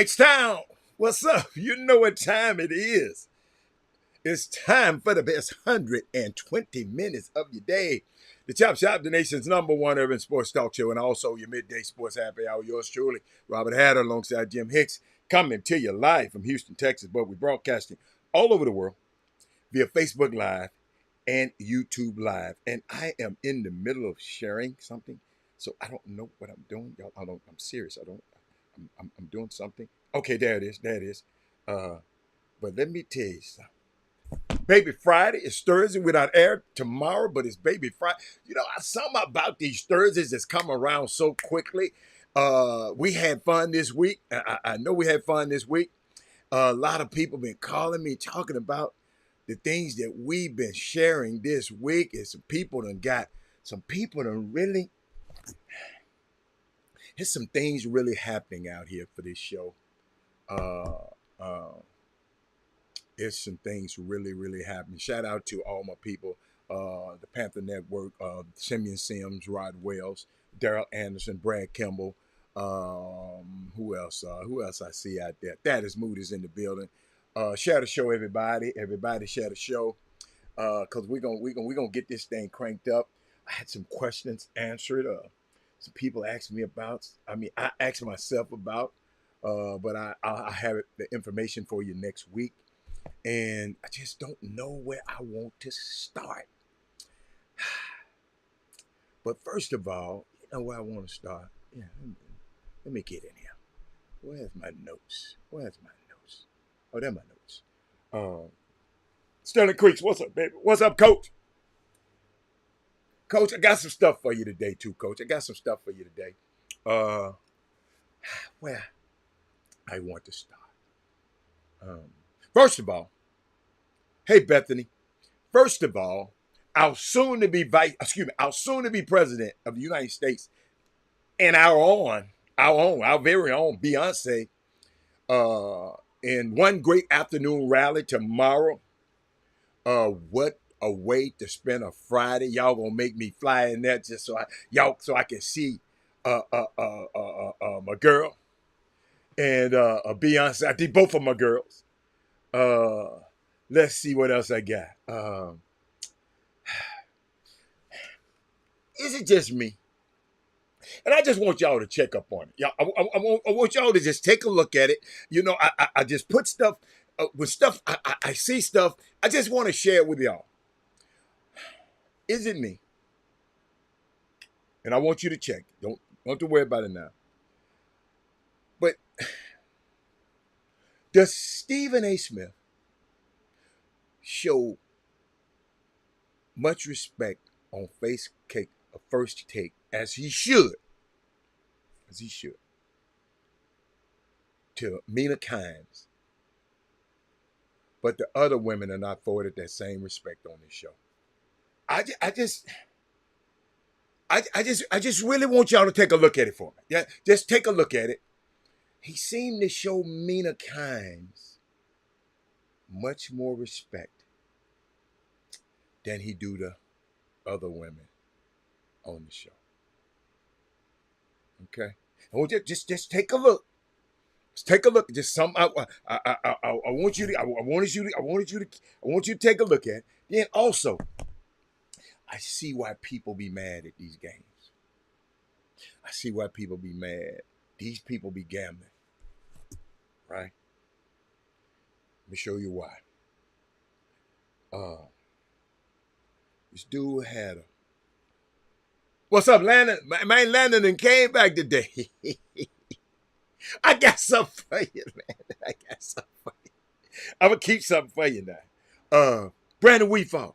H-Town, what's up? You know what time it is. It's time for the best 120 minutes of your day. The Chop Shop, the nation's #1 urban sports talk show, and also your midday sports happy hour. Yours truly, Robert Hatter, alongside Jim Hicks, coming to you live from Houston, Texas. But we're broadcasting all over the world via Facebook Live and YouTube Live. And I am in the middle of sharing something, so I don't know what I'm doing. Y'all, I'm serious. I don't. I'm doing something. Okay, there it is. There it is. But let me tell you something. Baby Friday is Thursday. We're not air tomorrow, but it's Baby Friday. You know, something about these Thursdays that's come around so quickly. We had fun this week. I know we had fun this week. A lot of people been calling me, talking about the things that we've been sharing this week. And some people done really, there's some things really happening out here for this show. Uh, uh, It's some things really happening. Shout out to all my people, the Panther Network, Simeon Sims, Rod Wells, Daryl Anderson, Brad Kimball. Who else? Who else I see out there? Thaddeus Mood is in the building. Share the show, everybody. Everybody share the show. Cause we're gonna get this thing cranked up. I had some questions answered. Some people asked me about. I mean, I asked myself about. But I have the information for you next week. And I just don't know where I want to start. But first of all, you know where I want to start? Yeah, let me get in here. Where's my notes? Where's my notes? Oh, they're my notes. Sterling Creeks, what's up, baby? What's up, Coach? Coach, I got some stuff for you today, too, Coach. I got some stuff for you today. Uh, where I want to start. First of all, hey, Bethany. First of all, our soon to be president of the United States, and our very own Beyonce, in one great afternoon rally tomorrow. What a way to spend a Friday! Y'all gonna make me fly in there just so I can see my girl and Beyonce. I think both of my girls. Let's see what else I got. Is it just me? And I just want y'all to check up on it. Y'all, I want y'all to just take a look at it. You know, I just put stuff with stuff. I see stuff. I just want to share it with y'all. Is it me? And I want you to check. Don't have to worry about it now. But does Stephen A. Smith show much respect on First Take, as he should? As he should. To Mina Kimes. But the other women are not afforded that same respect on this show. I just really want y'all to take a look at it for me. Yeah, just take a look at it. He seemed to show Mina Kimes much more respect than he do to other women on the show. Okay, just take a look. Just take a look. Just some. I want you to. I want you to take a look at. Then also, I see why people be mad at these games. I see why people be mad. These people be gambling. Right? Let me show you why. This dude had a. What's up, Landon? Man, Landon and came back today. I got something for you, man. I got something for you. I'm gonna keep something for you now. Brandon Weefall,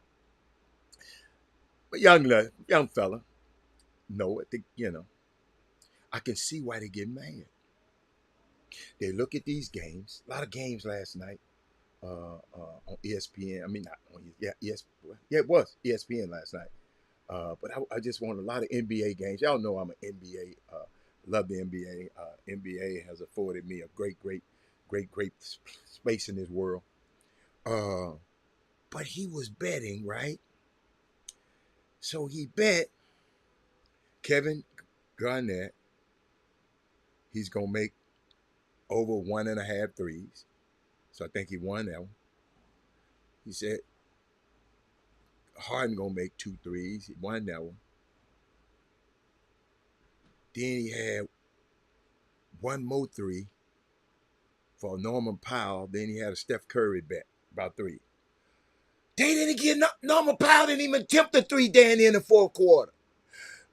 a young fella. No, I can see why they get mad. They look at these games. A lot of games last night on ESPN. I mean, not on it was ESPN last night. But I just want a lot of NBA games. Y'all know I'm an NBA. Love the NBA. NBA has afforded me a great space in this world. But he was betting, right? So he bet Kevin Garnett he's gonna make over 1.5 threes. So I think he won that one. He said Harden gonna make 2 threes. He won that one. Then he had one more three for Norman Powell. Then he had a Steph Curry bet about 3. They didn't get Norman Powell didn't even attempt a 3 down in the fourth quarter.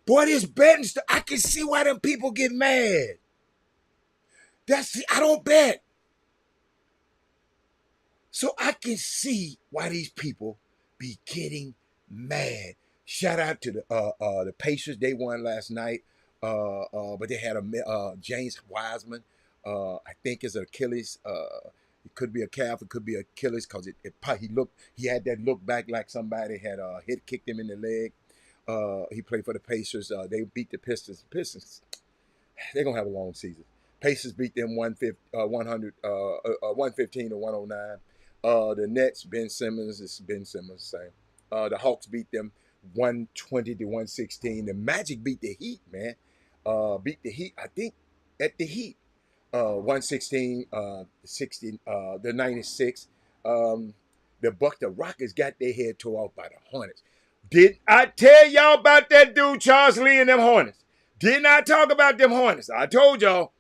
Boy, this betting stuff, I can see why them people get mad. I don't bet. So I can see why these people be getting mad. Shout out to the Pacers. They won last night. But they had a James Wiseman. I think it's Achilles. It could be a calf. It could be Achilles because he had that look back like somebody had kicked him in the leg. He played for the Pacers. They beat the Pistons. They're gonna have a long season. Pacers beat them 115 to 109. The Nets, Ben Simmons is Ben Simmons, same. The Hawks beat them 120 to 116. The Magic beat the Heat, man. Beat the Heat, I think, at the Heat. 116, 16, the 96. The Rockets got their head tore off by the Hornets. Did I tell y'all about that dude, Charles Lee, and them Hornets? Didn't I talk about them Hornets? I told y'all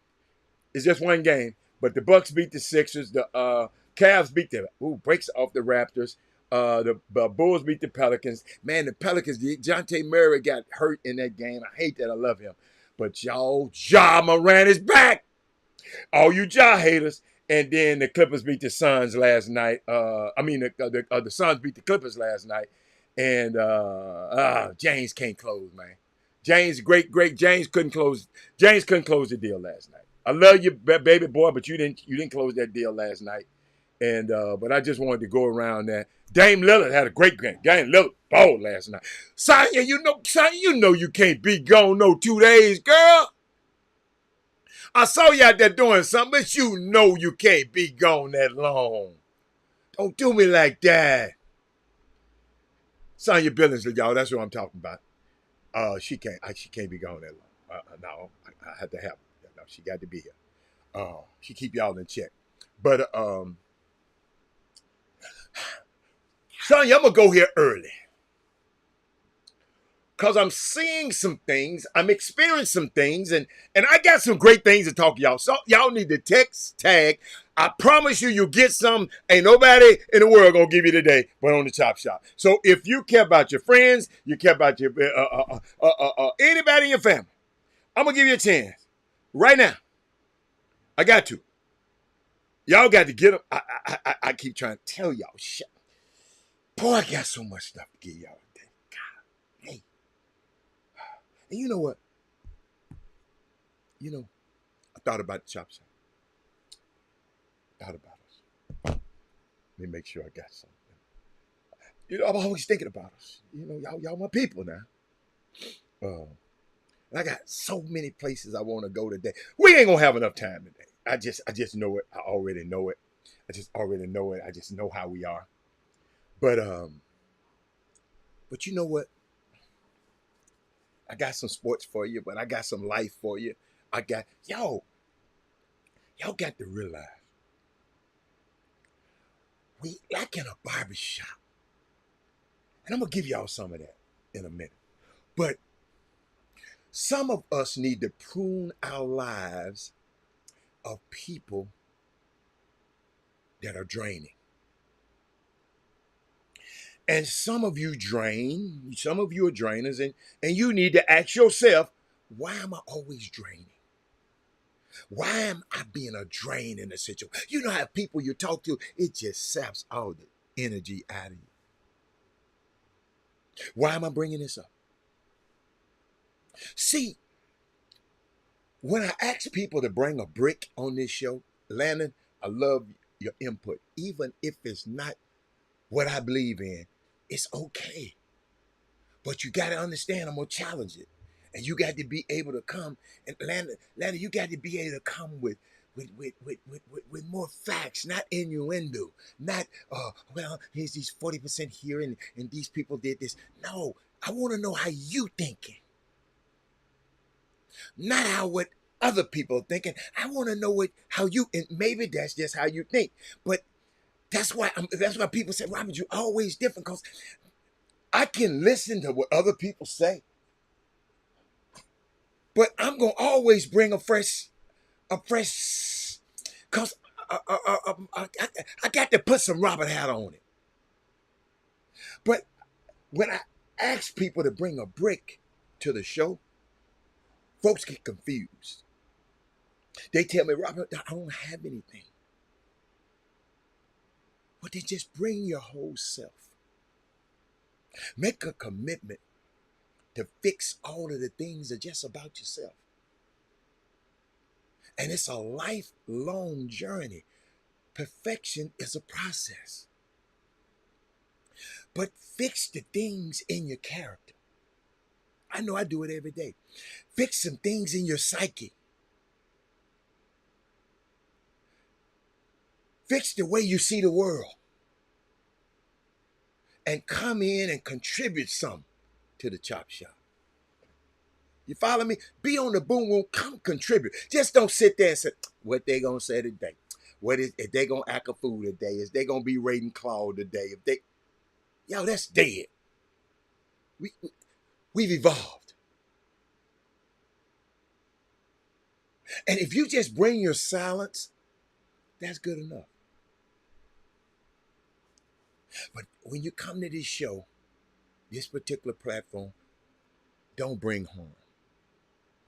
it's just one game. But the Bucks beat the Sixers. The Cavs beat the breaks off the Raptors. The Bulls beat the Pelicans. Man, the Pelicans, DeJounte Murray got hurt in that game. I hate that. I love him. But y'all, Ja Morant is back. All you Ja haters. And then the Clippers beat the Suns last night. The Suns beat the Clippers last night. And James can't close, man. James, great James couldn't close. James couldn't close the deal last night. I love you, baby boy, but you didn't close that deal last night. And but I just wanted to go around that. Dame Lillard had a great game. Dame Lillard balled last night. Sonya, you know you can't be gone no 2 days, girl. I saw you out there doing something, but you know you can't be gone that long. Don't do me like that. Sonya Billings, y'all. That's what I'm talking about. She can't be gone that long. No, I had to have her. No, she got to be here. She keep y'all in check. But Sonya, I'm gonna go here early. Because I'm seeing some things, I'm experiencing some things, and I got some great things to talk to y'all. So y'all need to text tag. I promise you'll get some. Ain't nobody in the world gonna give you today, but on the Chop Shop. So if you care about your friends, you care about your anybody in your family, I'm gonna give you a chance right now. I got to. Y'all got to get them. I keep trying to tell y'all shit. Boy, I got so much stuff to give y'all today. God, hey. And you know what? I thought about the Chop Shop. Thought about us. Let me make sure I got something. I'm always thinking about us. Y'all my people now. And I got so many places I want to go today. We ain't gonna have enough time today. I just know it. I already know it. I just know how we are. But you know what? I got some sports for you, but I got some life for you. Y'all got to realize we like in a barbershop. And I'm going to give y'all some of that in a minute. But some of us need to prune our lives of people that are draining. And some of you are drainers, and you need to ask yourself, why am I always draining? Why am I being a drain in a situation? You know how people you talk to, it just saps all the energy out of you. Why am I bringing this up? See, when I ask people to bring a brick on this show, Landon, I love your input. Even if it's not what I believe in, it's okay. But you got to understand, I'm going to challenge it. And you got to be able to come, and Landon, you got to be able to come with more facts, not innuendo, not, here's these 40% here, and these people did this. No, I want to know how you thinking. Not how what other people are thinking. I want to know how you, and maybe that's just how you think. But that's why people say, Robert, you're always different, because I can listen to what other people say, but I'm gonna always bring a fresh, because I got to put some Robert hat on it. But when I ask people to bring a brick to the show, folks get confused. They tell me, Robert, I don't have anything. But then just bring your whole self. Make a commitment to fix all of the things that are just about yourself. And it's a lifelong journey. Perfection is a process. But fix the things in your character. I know I do it every day. Fix some things in your psyche. Fix the way you see the world. And come in and contribute some to the Chop Shop. You follow me? Be on the boom room, come contribute. Just don't sit there and say, what they gonna say today? If they gonna act a fool today? Is they gonna be raiding Claude today? That's dead. We've evolved. And if you just bring your silence, that's good enough. But when you come to this show, this particular platform, don't bring harm.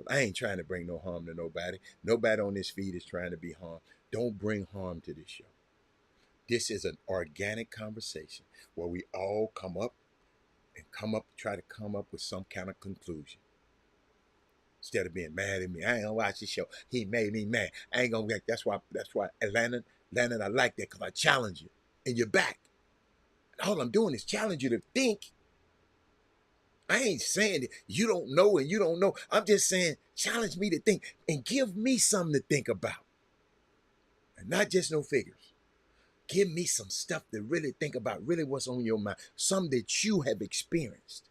I ain't trying to bring no harm to nobody. Nobody on this feed is trying to be harmed. Don't bring harm to this show. This is an organic conversation where we all try to come up with some kind of conclusion. Instead of being mad at me, I ain't gonna watch this show. He made me mad. I ain't gonna. That's why Atlanta, I like that, because I challenge you, and you're back. And all I'm doing is challenge you to think. I ain't saying that you don't know and you don't know. I'm just saying challenge me to think and give me something to think about, and not just no figures. Give me some stuff to really think about, really what's on your mind, something that you have experienced.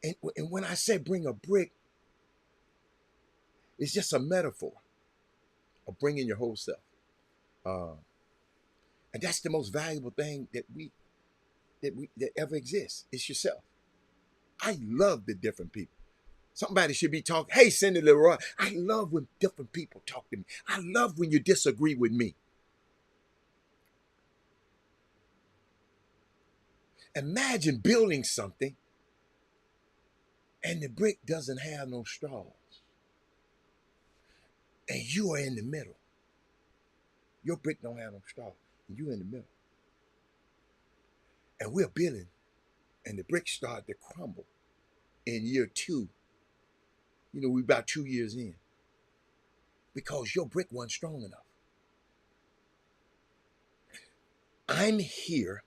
And when I say bring a brick, it's just a metaphor of bringing your whole self. And that's the most valuable thing that ever exists. It's yourself. I love the different people. Somebody should be talking, hey, Cindy Leroy, I love when different people talk to me. I love when you disagree with me. Imagine building something and the brick doesn't have no straws. And you are in the middle. Your brick don't have no straw. And you in the middle. And we're building, and the bricks start to crumble in year 2. We're about 2 years in. Because your brick wasn't strong enough. I'm here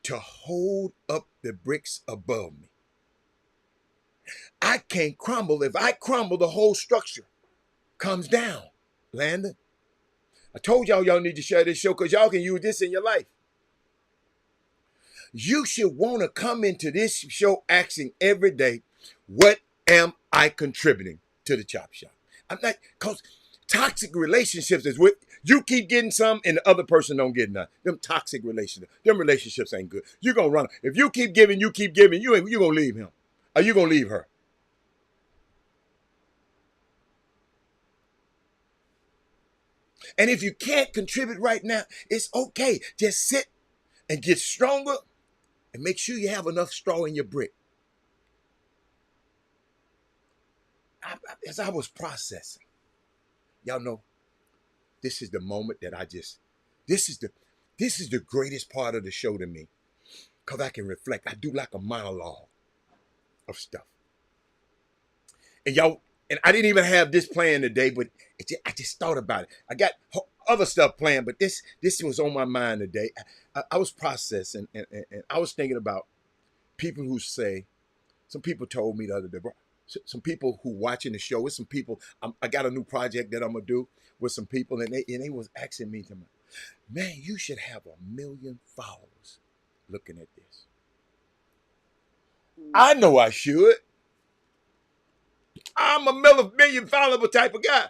to hold up the bricks above me. I can't crumble. If I crumble, the whole structure comes down. Landon, I told y'all need to share this show because y'all can use this in your life. You should want to come into this show asking every day, what am I contributing to the Chop Shop? I'm not, because toxic relationships is what you keep getting some and the other person don't get none. Them toxic relationships ain't good. You're going to run. If you keep giving, you going to leave him. Or you going to leave her. And if you can't contribute right now, it's okay. Just sit and get stronger and make sure you have enough straw in your brick. As I was processing, y'all know, this is the moment that this is the greatest part of the show to me, because I can reflect. I do like a monologue of stuff. And I didn't even have this planned today, but I just thought about it. I got other stuff planned, but this was on my mind today. I was processing, and I was thinking about people who say, some people told me the other day, some people who watching the show, with some people, I got a new project that I'm going to do with some people, and they was asking me, man, you should have 1 million followers looking at this. I know I should. I'm a million fallible type of guy.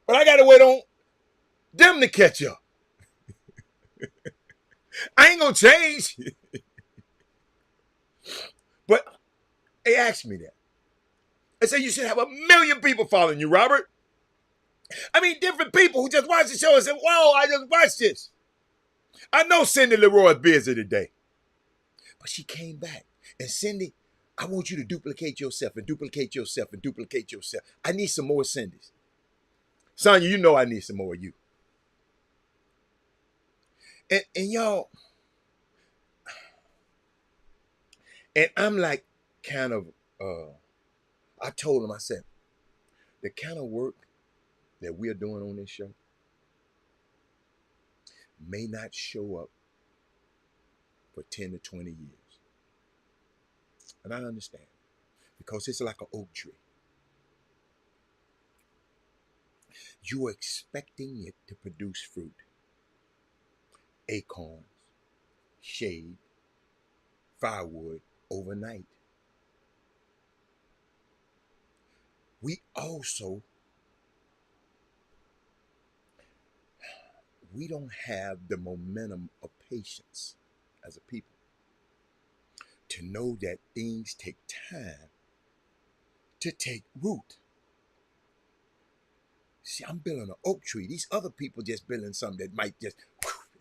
But I got to wait on them to catch up. I ain't going to change. But they asked me that. They said, you should have 1 million people following you, Robert. I mean, different people who just watch the show and say, whoa, I just watched this. I know Cindy Leroy's busy today. But she came back. And Cindy, I want you to duplicate yourself and duplicate yourself and duplicate yourself. I need some more Cindys. Sonya, you know I need some more of you. And y'all, and I'm like kind of, I told him, I said, the kind of work that we're doing on this show may not show up for 10 to 20 years. And I understand, because it's like an oak tree. You're expecting it to produce fruit, acorns, shade, firewood overnight. We don't have the momentum of patience as a people to know that things take time to take root. See, I'm building an oak tree. These other people just building something that might just,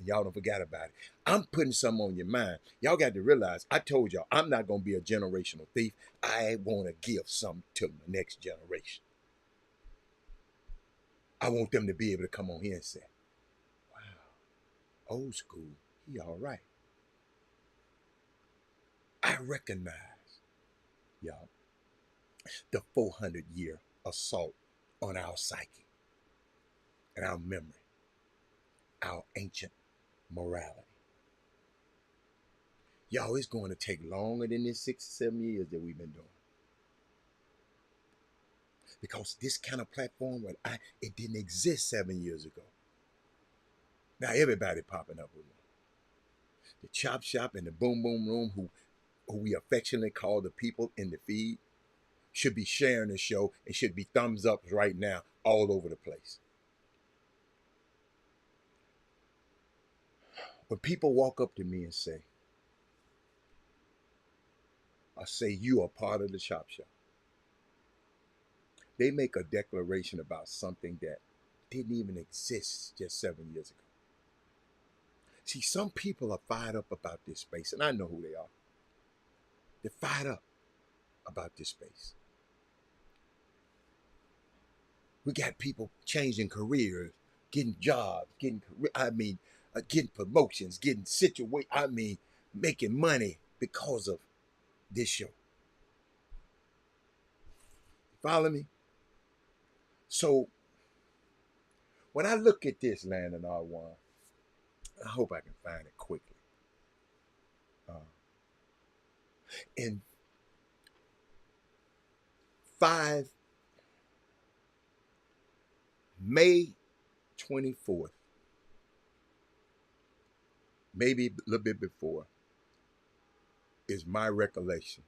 y'all don't forget about it. I'm putting something on your mind. Y'all got to realize, I told y'all, I'm not going to be a generational thief. I want to give something to the next generation. I want them to be able to come on here and say, wow, old school, he all right. I recognize, y'all, the 400-year assault on our psyche and our memory, our ancient morality. Y'all, it's going to take longer than this 6 or 7 years that we've been doing. Because this kind of platform, it didn't exist 7 years ago. Now everybody popping up with me. The Chop Shop and the Boom Boom Room, who we affectionately call the people in the feed, should be sharing the show and should be thumbs ups right now all over the place. When people walk up to me and say, you are part of the Chop Shop, they make a declaration about something that didn't even exist just 7 years ago. See, some people are fired up about this space, and I know who they are. They're fired up about this space. We got people changing careers, getting jobs, getting promotions, getting making money because of this show. Follow me? So when I look at this land in R1, I hope I can find it quickly. In May 24th, maybe a little bit before, is my recollection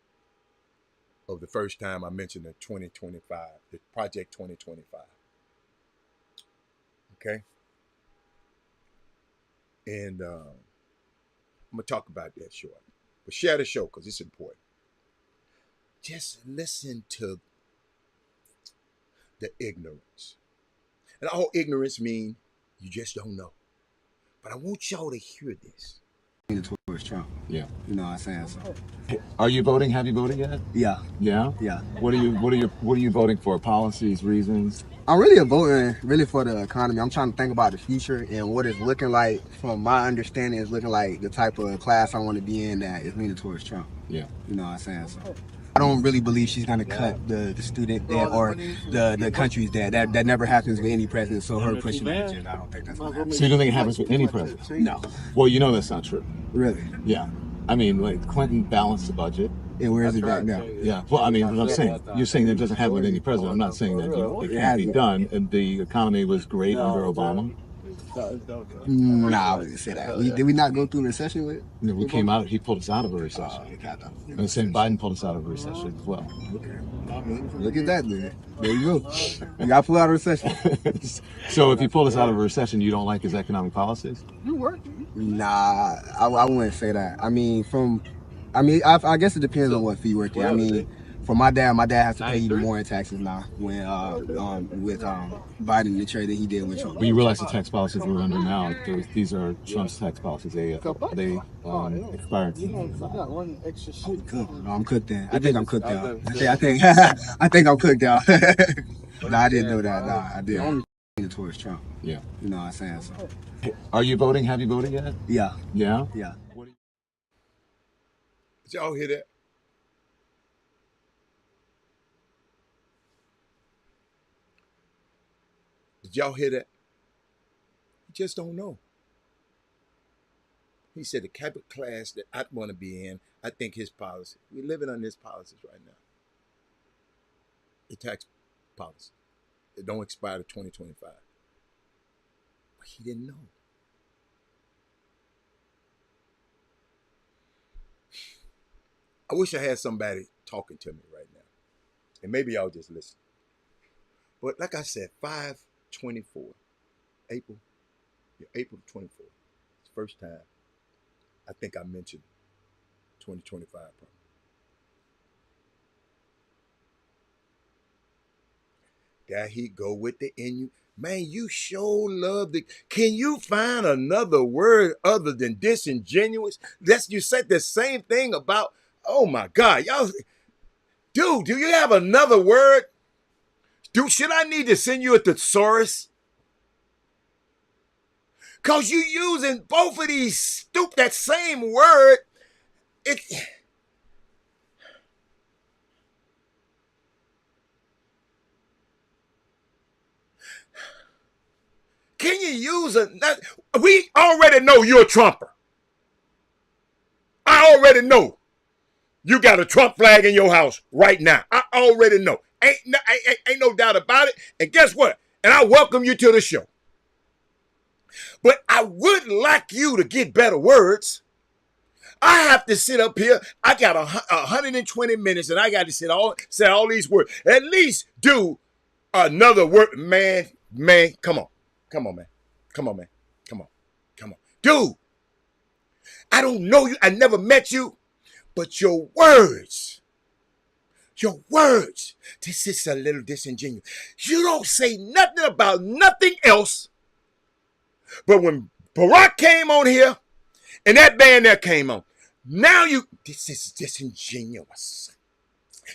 of the first time I mentioned the 2025, the Project 2025. Okay? And I'm going to talk about that shortly. But share the show because it's important. Just listen to the ignorance. And all ignorance means you just don't know. But I want y'all to hear this. Towards Trump. Yeah. You know what I'm saying? So. Are you voting? Have you voted yet? Yeah. Yeah? Yeah. What are you voting for? Policies, reasons? I'm really voting for the economy. I'm trying to think about the future and what it's looking like. From my understanding, it's looking like the type of class I want to be in that is leaning towards Trump. Yeah. You know what I'm saying? So I don't really believe she's going to cut the student debt or the country's debt. That never happens with any president. So her pushing that agenda, I don't think that's going to happen. So you don't think it happens with any president? No. Well, you know that's not true. Really? Yeah. I mean, like Clinton balanced the budget. And where is it right now? Yeah. Well, I mean, what I'm saying, you're saying it doesn't happen with any president. I'm not saying that it can't be done. And the economy was great under Obama. Nah, I wouldn't say that. Did we not go through a recession with? You know, we came out. He pulled us out of a recession. And the same Biden pulled us out of a recession as well. Okay. Look at that, man. There you go. You got pulled out of recession. So if he pulled us out of a recession, you don't like his economic policies? Nah, I wouldn't say that. I guess it depends on what fee you work at. I mean, for my dad has to pay even more in taxes now when with Biden the trade that he did with Trump. But you realize the tax policies we're under now, these are Trump's tax policies. They expired. I'm cooked then. I think I'm cooked out. I think I'm cooked out. No, I didn't know that. Nah, I didn't. I'm leaning towards Trump. Yeah. You know what I'm saying? So. Are you voting? Have you voted yet? Yeah. Yeah? Yeah. Did y'all hear that? Did y'all hear that? You just don't know. He said the type of class that I want to be in, I think his policy. We're living on his policies right now. The tax policy. It don't expire to 2025. But he didn't know. I wish I had somebody talking to me right now. And maybe y'all just listen. But like I said, 5/24, April 24th. It's the first time I think I mentioned 2025 probably. There he go with the NU. Man, you sure love the. Can you find another word other than disingenuous? You said the same thing about. Oh my God, y'all, dude, do you have another word? Dude, should I need to send you a thesaurus? Cause you using both of these that same word. Can you use we already know you're a Trumper. I already know. You got a Trump flag in your house right now. I already know. Ain't no doubt about it. And guess what? And I welcome you to the show. But I would like you to get better words. I have to sit up here. I got 120 minutes and I got to say all these words. At least do another word. Man, come on. Come on, man. Come on, man. Come on. Come on. Dude, I don't know you. I never met you. But your words, this is a little disingenuous. You don't say nothing about nothing else. But when Barack came on here and that band there came on, now this is disingenuous.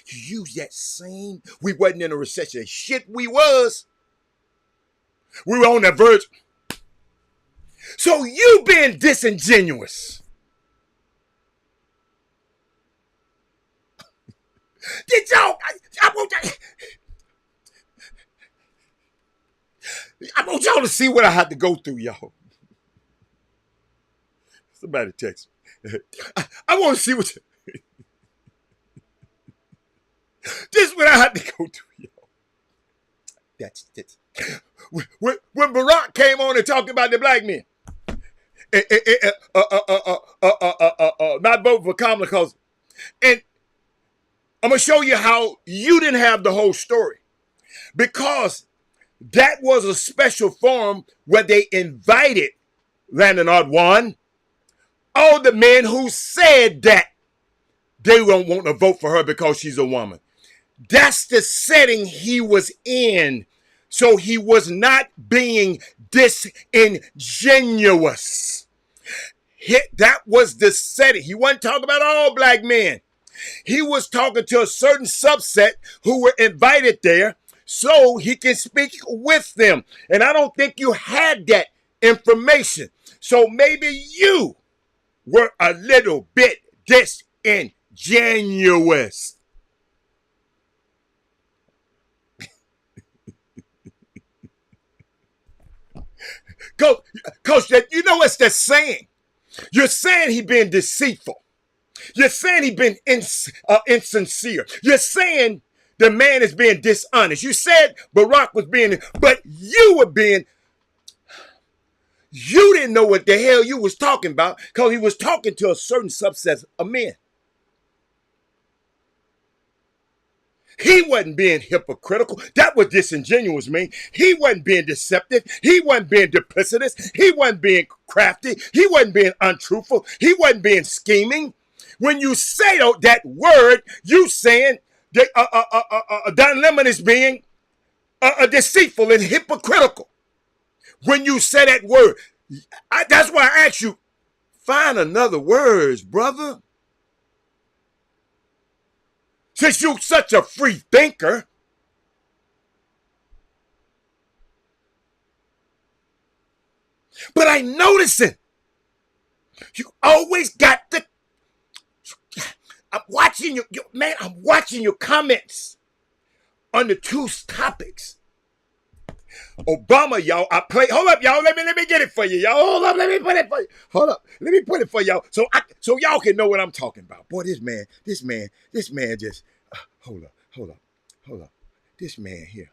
You use that same, we wasn't in a recession. Shit, we was. We were on that verge. So you being disingenuous. Did y'all? I want y'all to see what I had to go through, y'all. Somebody text me. I want to see what. This is what I had to go through, y'all. That's. When Barack came on and talked about the black men, not vote for Kamala because, and I'm going to show you how you didn't have the whole story. Because that was a special forum where they invited Landon Ardwan, all the men who said that they don't want to vote for her because she's a woman. That's the setting he was in. So he was not being disingenuous. That was the setting. He wasn't talking about all black men. He was talking to a certain subset who were invited there so he can speak with them. And I don't think you had that information. So maybe you were a little bit disingenuous. Coach, you know what's the saying? You're saying he been deceitful. You're saying he been insincere. You're saying the man is being dishonest. You said Barack was being, but you were being. You didn't know what the hell you was talking about because he was talking to a certain subset of men. He wasn't being hypocritical. That was disingenuous, man. He wasn't being deceptive. He wasn't being duplicitous. He wasn't being crafty. He wasn't being untruthful. He wasn't being scheming. When you say that word, you saying that Don Lemon is being deceitful and hypocritical. When you say that word, that's why I asked you, find another words, brother. Since you're such a free thinker, but I noticing you always got the. I'm watching man. I'm watching your comments on the two topics. Obama, y'all. Hold up, y'all. Let me get it for you, y'all. Hold up. Let me put it for you. Hold up. Let me put it for y'all, so y'all can know what I'm talking about. Boy, this man just. Hold up. This man here.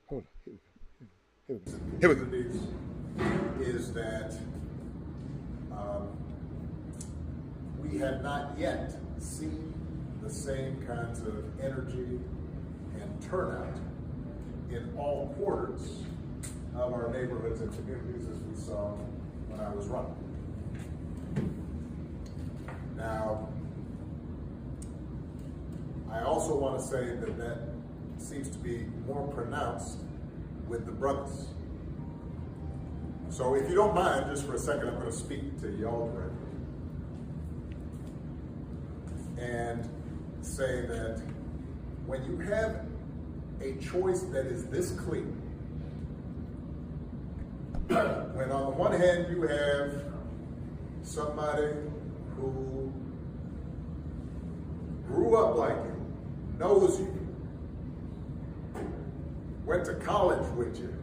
Hold up. Here we go. Is that we have not yet seen the same kinds of energy and turnout in all quarters of our neighborhoods and communities as we saw when I was running. Now, I also want to say that seems to be more pronounced with the brothers. So if you don't mind, just for a second, I'm going to speak to y'all directly and say that when you have a choice that is this clear, when on the one hand you have somebody who grew up like you, knows you, went to college with you,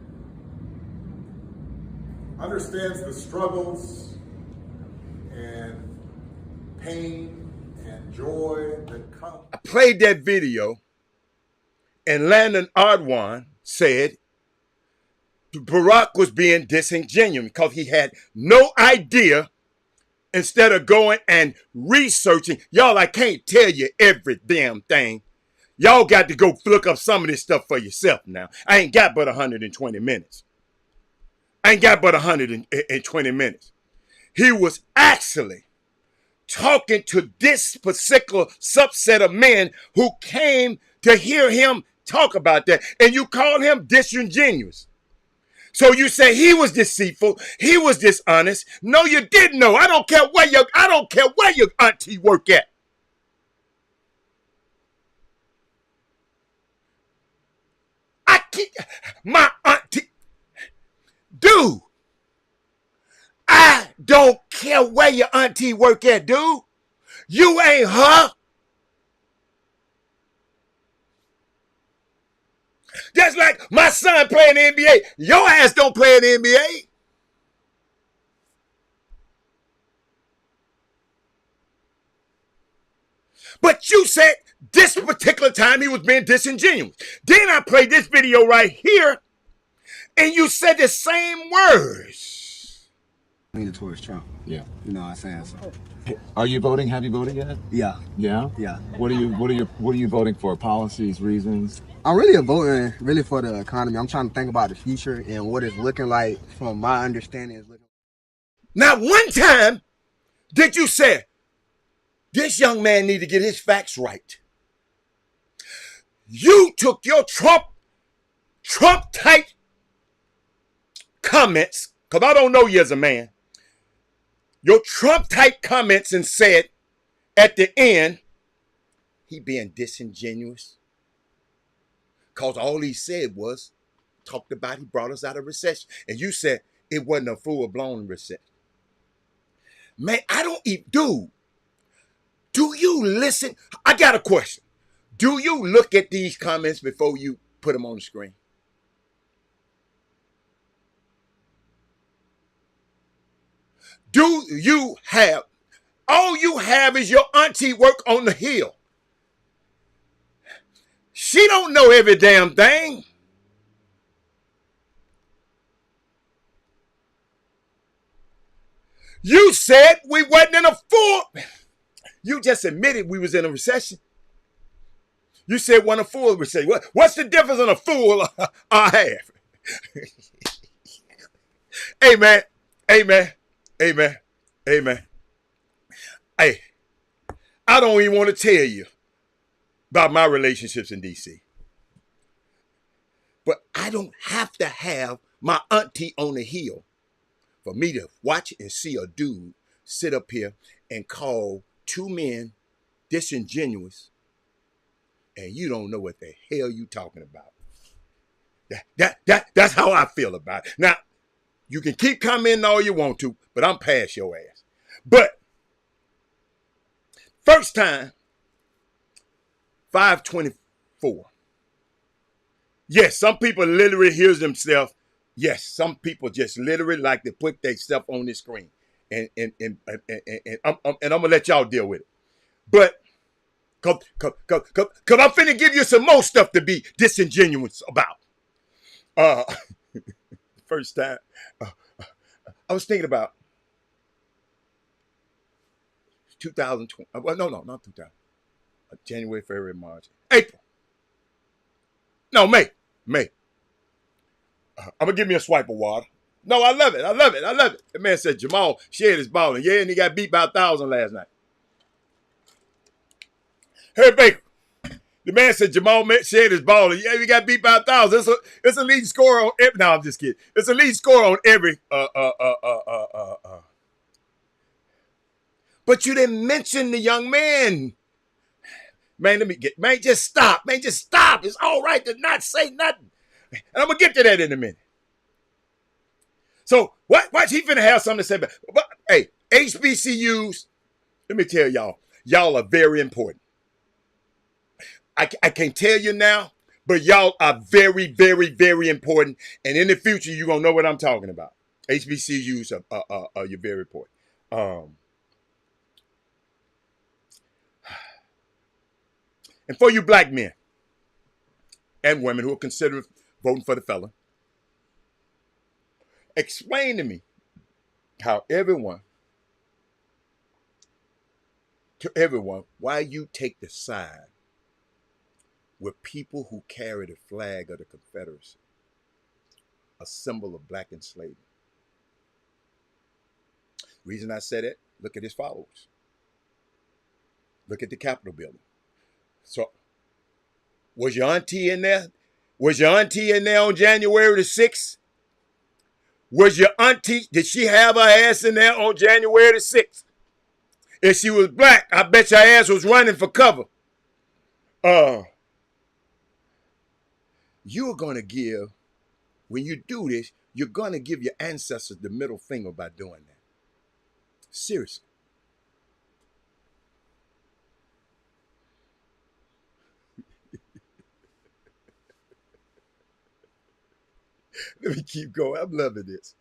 understands the struggles and pain and joy that come. I played that video, and Landon Ardwan said Barack was being disingenuous because he had no idea. Instead of going and researching, y'all, I can't tell you every damn thing. Y'all got to go look up some of this stuff for yourself now. I ain't got but 120 minutes. He was actually talking to this particular subset of men who came to hear him talk about that. And you call him disingenuous. So you say he was deceitful, he was dishonest. No, you didn't know. I don't care where your auntie work at. My auntie, dude. I don't care where your auntie work at, dude. You ain't her. Just like my son playing the NBA. Your ass don't play in the NBA. But you said this particular time he was being disingenuous. Then I played this video right here, and you said the same words. Leaning towards Trump. Yeah. You know what I'm saying? So. Are you voting? Have you voted yet? Yeah. Yeah? Yeah. What are you voting for? Policies, reasons? I'm really voting really for the economy. I'm trying to think about the future and what it's looking like from my understanding. Is looking. Now, one time did you say this young man need to get his facts right? You took your Trump type comments, because I don't know you as a man, your Trump type comments and said at the end, he being disingenuous. Because all he said was, talked about he brought us out of recession. And you said it wasn't a full-blown recession. Man, I don't even, dude, do you listen? I got a question. Do you look at these comments before you put them on the screen? Do you have, all you have is your auntie work on the hill. She don't know every damn thing. You said we wasn't in a full. You just admitted we was in a recession. You said one a full recession. What's the difference in a full or a half? Amen. Amen. Amen. Amen. Hey, I don't even want to tell you about my relationships in DC. But I don't have to have my auntie on the hill for me to watch and see a dude sit up here and call two men disingenuous, and you don't know what the hell you talking about. That's how I feel about it. Now, you can keep commenting all you want to, but I'm past your ass. But first time, 524. Yes, some people literally hear themselves. Yes, some people just literally like to put their stuff on the screen. And I'm gonna let y'all deal with it. But cause I'm finna give you some more stuff to be disingenuous about. First time, I was thinking about 2020. Well, no, not 2000. January, February, March, April. No, May. I'm gonna give me a swipe of water. No, I love it. The man said Jamal shared his balling. Yeah, and he got beat by 1,000 last night. Hey, Baker. The man said Jamal shared his balling. Yeah, he got beat by 1,000. It's a lead score on every. No, I'm just kidding. It's a lead score on every. But you didn't mention the young man. Man, just stop. It's all right to not say nothing. And I'm gonna get to that in a minute. So watch he finna have something to say about. But hey, HBCUs, let me tell y'all are very important. I can't tell you now, but y'all are very, very, very important. And in the future, you're gonna know what I'm talking about. HBCUs are you're very important. And for you black men and women who are considering voting for the fella, explain to me how why you take the side with people who carry the flag of the Confederacy, a symbol of black enslavement. Reason I said it, look at his followers. Look at the Capitol building. So, was your auntie in there? Was your auntie in there on January the 6th? Was your auntie, did she have her ass in there on January the 6th? If she was black, I bet your ass was running for cover. You're going to give, when you do this, you're going to give your ancestors the middle finger by doing that. Seriously. Let me keep going. I'm loving this.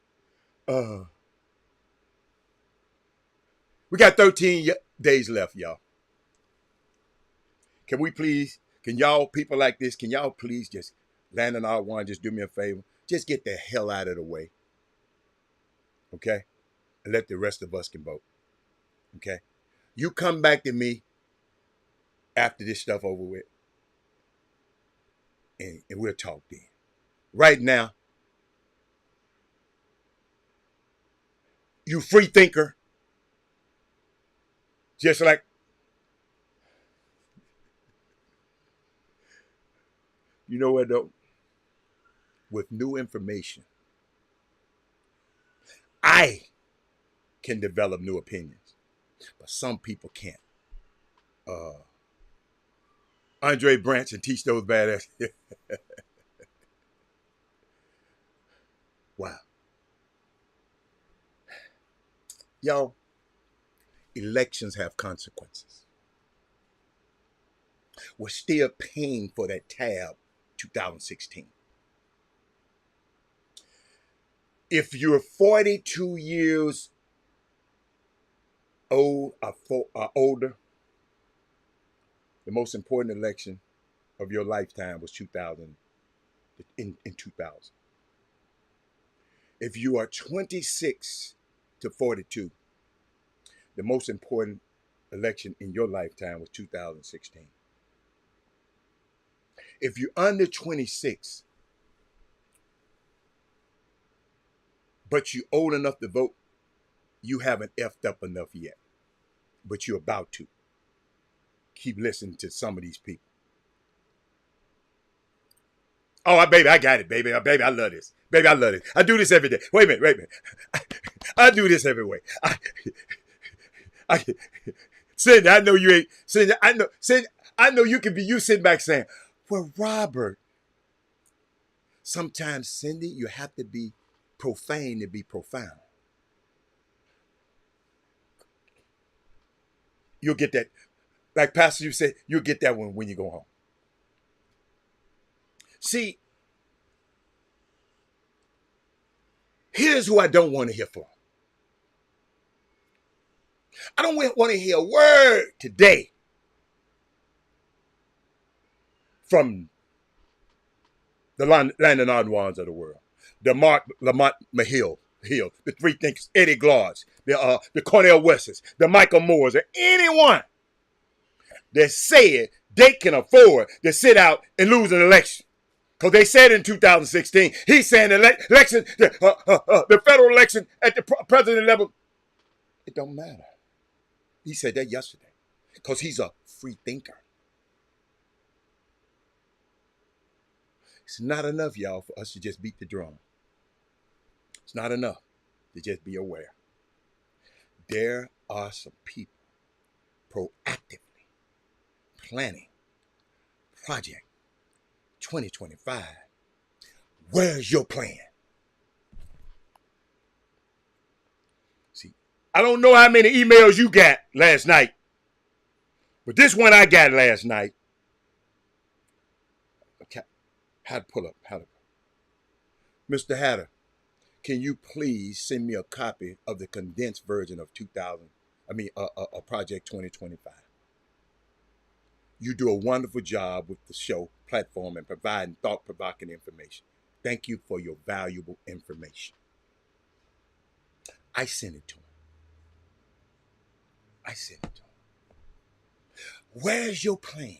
We got 13 days left, y'all. Can y'all people like this, can y'all please just land on R1, just do me a favor? Just get the hell out of the way. Okay? And let the rest of us can vote. Okay? You come back to me after this stuff over with. And we'll talk then. Right now, you free thinker, just like you know what though? With new information, I can develop new opinions, but some people can't. Andre Branch and teach those badass. Wow. Y'all, elections have consequences. We're still paying for that tab 2016. If you're 42 years old or older, the most important election of your lifetime was 2000 in 2000. If you are 26 to 42, the most important election in your lifetime was 2016. If you're under 26, but you're old enough to vote, you haven't effed up enough yet. But you're about to. Keep listening to some of these people. Oh, baby, I got it, baby. Baby, I love this. Baby, I love it. I do this every day. Wait a minute. I do this every way. Cindy, I know you ain't. Cindy, I know you can be you sitting back saying, well, Robert, sometimes, Cindy, you have to be profane to be profound. You'll get that. Like Pastor, you said, you'll get that one when you go home. See, here's who I don't want to hear from. I don't want to hear a word today from the Landon Oddwans of the world, the Lamont Mahill, the three thinkers, Eddie Glaudes, the Cornel Wests, the Michael Moores, or anyone that said they can afford to sit out and lose an election. Because they said in 2016, he's saying election, the federal election at the president level, it don't matter. He said that yesterday because he's a free thinker. It's not enough, y'all, for us to just beat the drum. It's not enough to just be aware. There are some people proactively planning Project 2025. Where's your plan? See, I don't know how many emails you got last night, but this one I got last night. Okay, how to pull up? Mr. Hatter, can you please send me a copy of the condensed version of Project 2025? You do a wonderful job with the show platform and providing thought-provoking information. Thank you for your valuable information. I sent it to him. Where's your plan?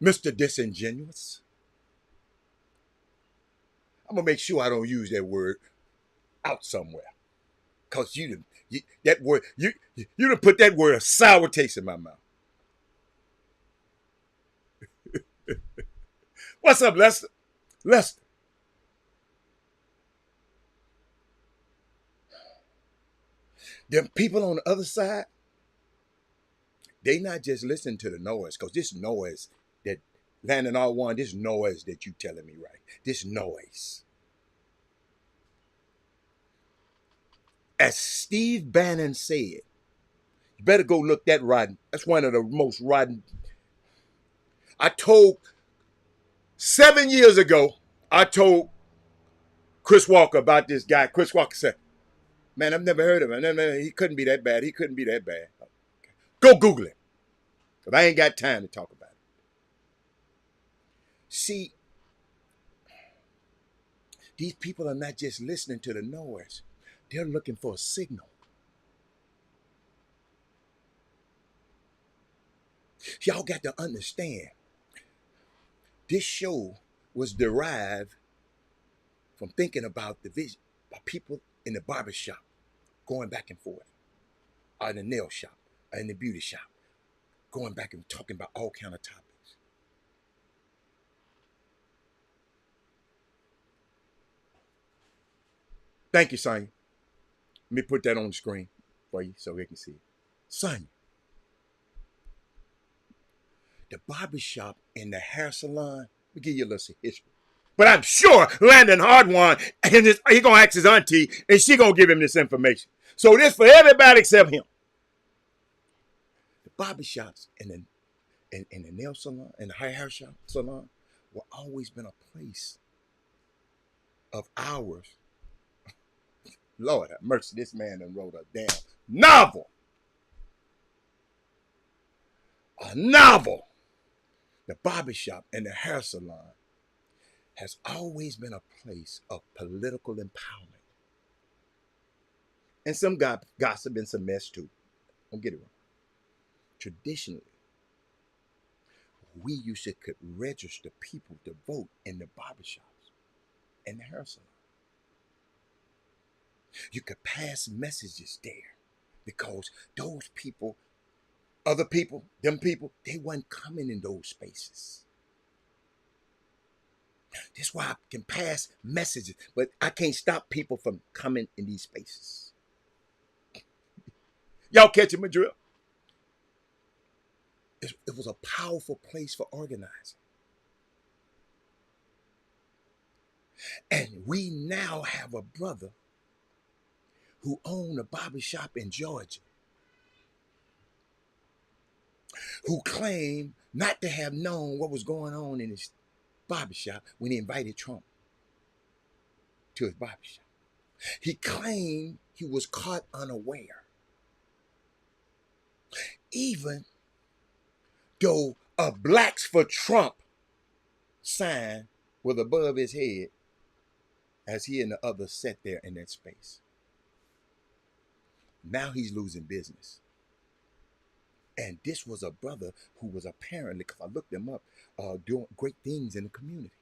Mr. Disingenuous. I'm going to make sure I don't use that word out somewhere. Because you done put that word a sour taste in my mouth. What's up, Lester? Lester. Them people on the other side, they not just listening to the noise, because this noise that Landon R1, this noise that you telling me right, this noise. As Steve Bannon said, you better go look that rotten. That's one of the most rotten. I told 7 years ago, I told Chris Walker about this guy. Chris Walker said, man, I've never heard of him. He couldn't be that bad. Go Google it. Because I ain't got time to talk about it. See, these people are not just listening to the noise. They're looking for a signal. Y'all got to understand, this show was derived from thinking about the vision by people in the barbershop going back and forth, or in the nail shop, or in the beauty shop, going back and talking about all kind of topics. Thank you, Sonya. Let me put that on the screen for you so we can see it. Sonya, the barbershop and the hair salon, let me give you a little history. But I'm sure Landon Hardwan, and he's going to ask his auntie, and she going to give him this information. So this for everybody except him. The barbershops and the nail salon and the hair shop salon were always been a place of ours. Lord have mercy, this man done wrote a damn novel. A novel. The barbershop and the hair salon has always been a place of political empowerment. And some gossip and some mess too. Don't get it wrong. Traditionally, we used to could register people to vote in the barbershops and the hair salon. You could pass messages there because those people, other people, them people, they weren't coming in those spaces. That's why I can pass messages, but I can't stop people from coming in these spaces. Y'all catching my drill? It was a powerful place for organizing. And we now have a brother who owned a barbershop in Georgia who claimed not to have known what was going on in his barbershop when he invited Trump to his barbershop. He claimed he was caught unaware. Even though a Blacks for Trump sign was above his head as he and the others sat there in that space. Now he's losing business. And this was a brother who was apparently, because I looked him up, doing great things in the community.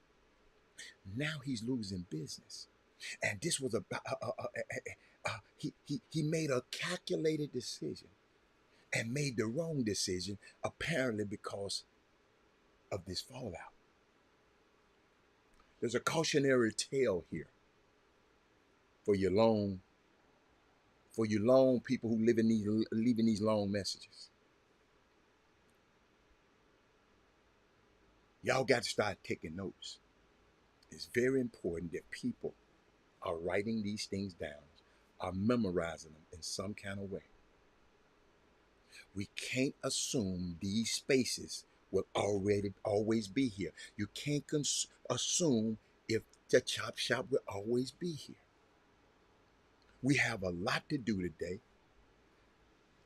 Now he's losing business. And this was he made a calculated decision and made the wrong decision, apparently because of this fallout. There's a cautionary tale here for your long people who leaving these long messages. Y'all got to start taking notes. It's very important that people are writing these things down, are memorizing them in some kind of way. We can't assume these spaces will always be here. You can't assume if the Chop Shop will always be here. We have a lot to do today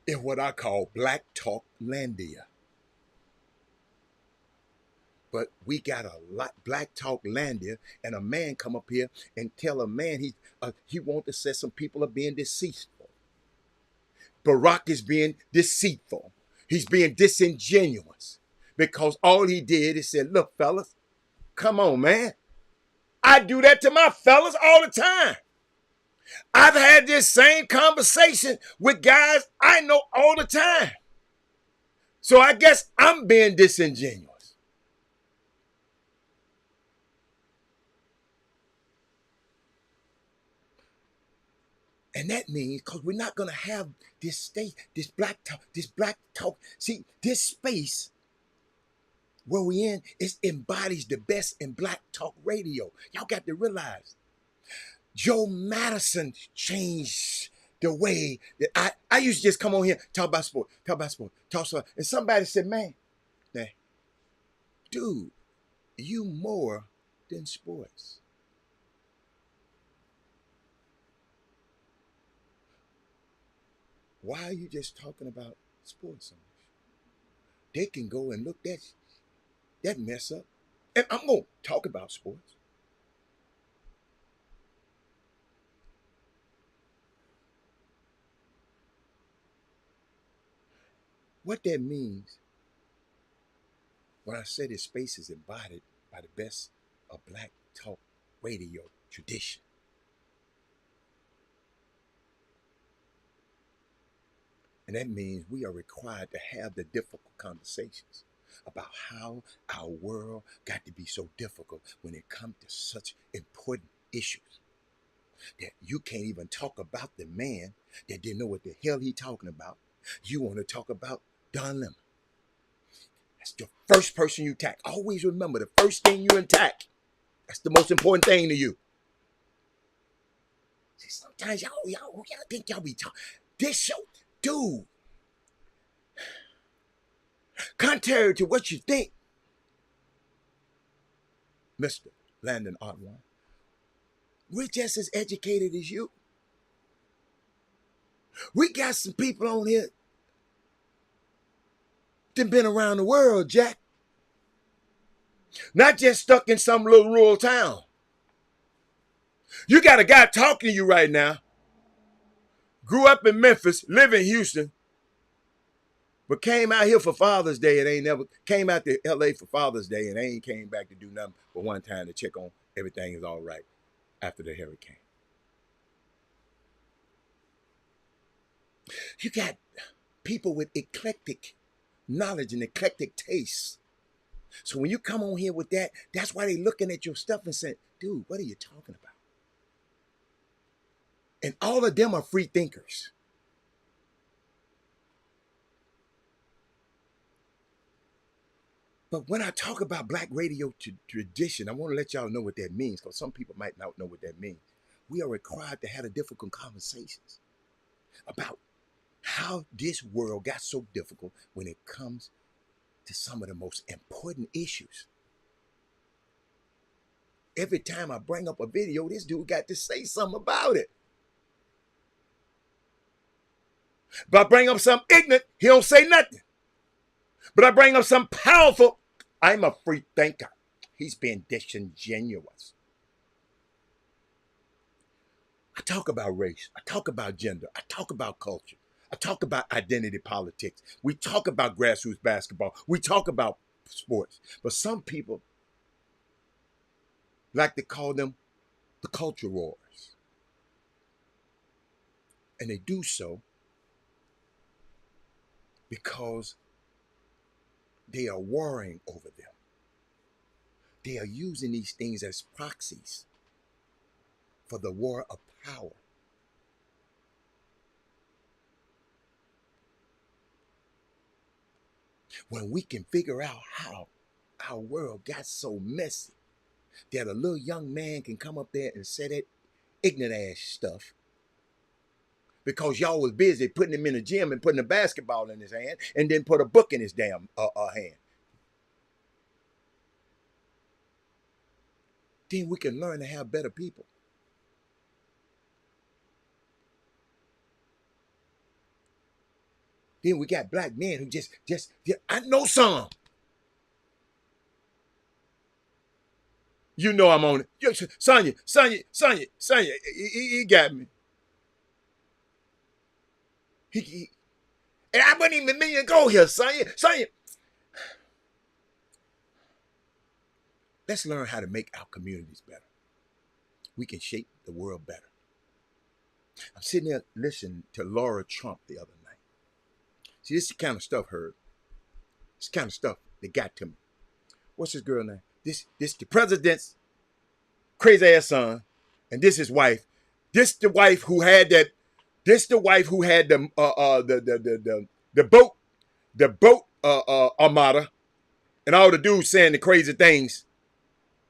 in what I call Black Talk Landia. But we got a lot Black Talk Landia, and a man come up here and tell a man he want to say some people are being deceitful. Barack is being deceitful. He's being disingenuous because all he did is said, look, fellas, come on, man. I do that to my fellas all the time. I've had this same conversation with guys I know all the time. So I guess I'm being disingenuous. And that means, because we're not going to have this state, this black talk. See, this space where we in, it embodies the best in Black Talk radio. Y'all got to realize, Joe Madison changed the way that I used to just come on here, talk about sport. And somebody said, man, dude, you more than sports. Why are you just talking about sports so much? They can go and look that mess up. And I'm going to talk about sports. What that means, when I say this space is embodied by the best of Black Talk radio tradition. And that means we are required to have the difficult conversations about how our world got to be so difficult when it comes to such important issues that you can't even talk about the man that didn't know what the hell he talking about. You want to talk about Don Lemon. That's the first person you attack. Always remember, the first thing you attack, that's the most important thing to you. See, sometimes y'all think y'all be talking. This show, dude, contrary to what you think, Mr. Landon Otwan, we're just as educated as you. We got some people on here that been around the world, Jack. Not just stuck in some little rural town. You got a guy talking to you right now, grew up in Memphis, live in Houston, but came out here for Father's Day and ain't never came out to LA for Father's Day and ain't came back to do nothing but one time to check on everything is all right after the hurricane. You got people with eclectic knowledge and eclectic tastes. So when you come on here with that, that's why they looking at your stuff and saying, dude, what are you talking about? And all of them are free thinkers. But when I talk about black radio tradition, I want to let y'all know what that means, because some people might not know what that means. We are required to have the difficult conversations about how this world got so difficult when it comes to some of the most important issues. Every time I bring up a video, this dude got to say something about it. But I bring up something ignorant, he don't say nothing. But I bring up something powerful, I'm a free thinker. He's being disingenuous. I talk about race, I talk about gender, I talk about culture, I talk about identity politics. We talk about grassroots basketball, we talk about sports. But some people like to call them the culture wars. And they do so because they are warring over them. They are using these things as proxies for the war of power. When we can figure out how our world got so messy that a little young man can come up there and say that ignorant ass stuff because y'all was busy putting him in the gym and putting a basketball in his hand and then put a book in his damn hand. Then we can learn to have better people. Then we got black men who just I know some. You know I'm on it. Yo, Sonya, he got me. And I wouldn't even mean to go here, Sonya. Let's learn how to make our communities better. We can shape the world better. I'm sitting there listening to Laura Trump the other night. See, this is the kind of stuff, Herb. This kind of stuff that got to me. What's this girl name? This the president's crazy ass son, and this his wife. This the wife who had that. This the wife who had the boat armada, and all the dudes saying the crazy things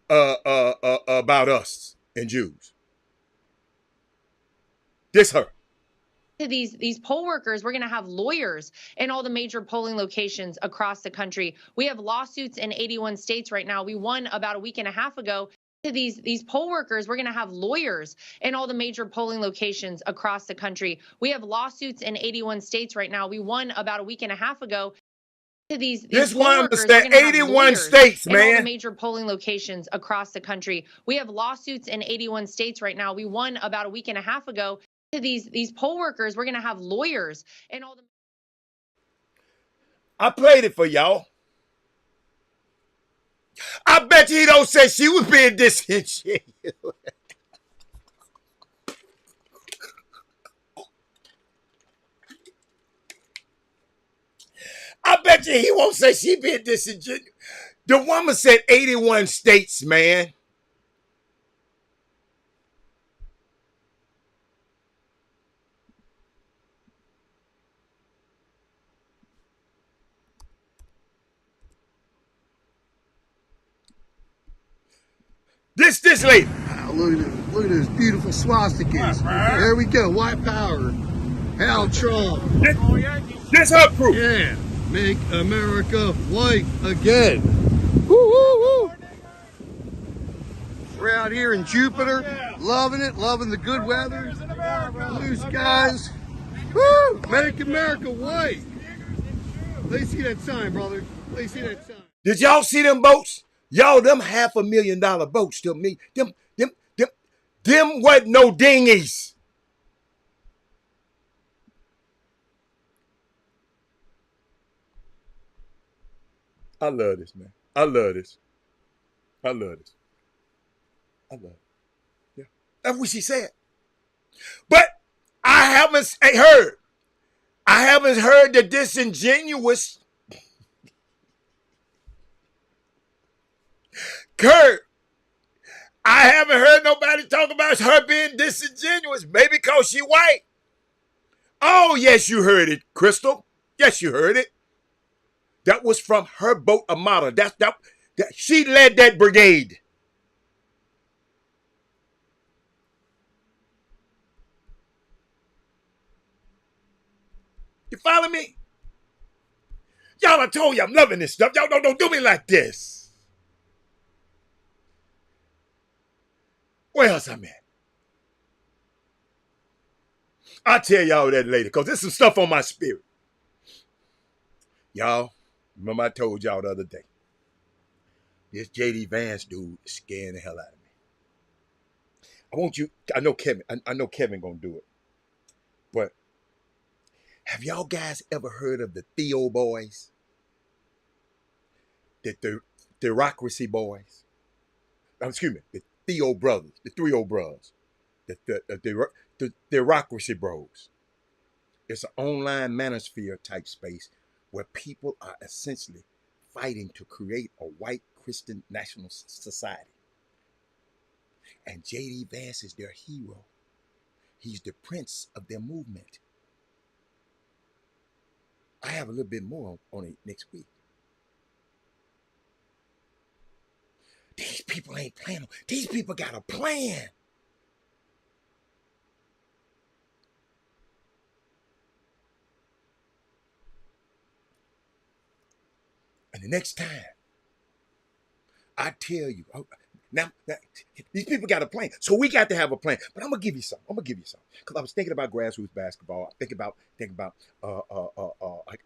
about us and Jews. This her. These poll workers, we're going to have lawyers in all the major polling locations across the country. We have lawsuits in 81 states right now. We won about a week and a half ago. These poll workers, we're going to have lawyers in all the major polling locations across the country. We have lawsuits in 81 states right now. We won about a week and a half ago. This one understand 81 states, man. In all the major polling locations across the country. We have lawsuits in 81 states right now. We won about a week and a half ago. These poll workers, we're going to have lawyers and all the. I played it for y'all. I bet you he don't say she was being disingenuous. I bet you he won't say she being disingenuous. The woman said 81 states, man. This lady. Wow, look at this beautiful swastikas. There we go, white power. Hal Trump. This her proof. Yeah, make America white again. Woo, woo, woo. We're out here in Jupiter, loving it, loving the good weather, blue skies. Woo, make America white. Let me see that sign, brother. Let me see that sign. Did y'all see them boats? Y'all, them $500,000 boats to me. Them wasn't no dinghies. I love this, man. I love this. I love this. I love it. Yeah. That's what she said. But I haven't heard. I haven't heard the disingenuous Kurt. I haven't heard nobody talk about her being disingenuous. Maybe because she white. Oh, yes, you heard it, Crystal. Yes, you heard it. That was from her boat Amata. That she led that brigade. You follow me? Y'all, I told you I'm loving this stuff. Y'all don't do me like this. Where else I'm at? I'll tell y'all that later because there's some stuff on my spirit. Y'all, remember I told y'all the other day. This J.D. Vance dude is scaring the hell out of me. I want you, I know Kevin gonna do it. But have y'all guys ever heard of the Theo boys? The Theocracy boys? Excuse me, the Theo brothers, the 3 brothers. The Theocracy bros. It's an online manosphere type space where people are essentially fighting to create a white Christian national society. And J.D. Vance is their hero. He's the prince of their movement. I have a little bit more on it next week. These people ain't playing. These people got a plan. And the next time, I tell you, now these people got a plan. So we got to have a plan. But I'm gonna give you something. Because I was thinking about grassroots basketball. I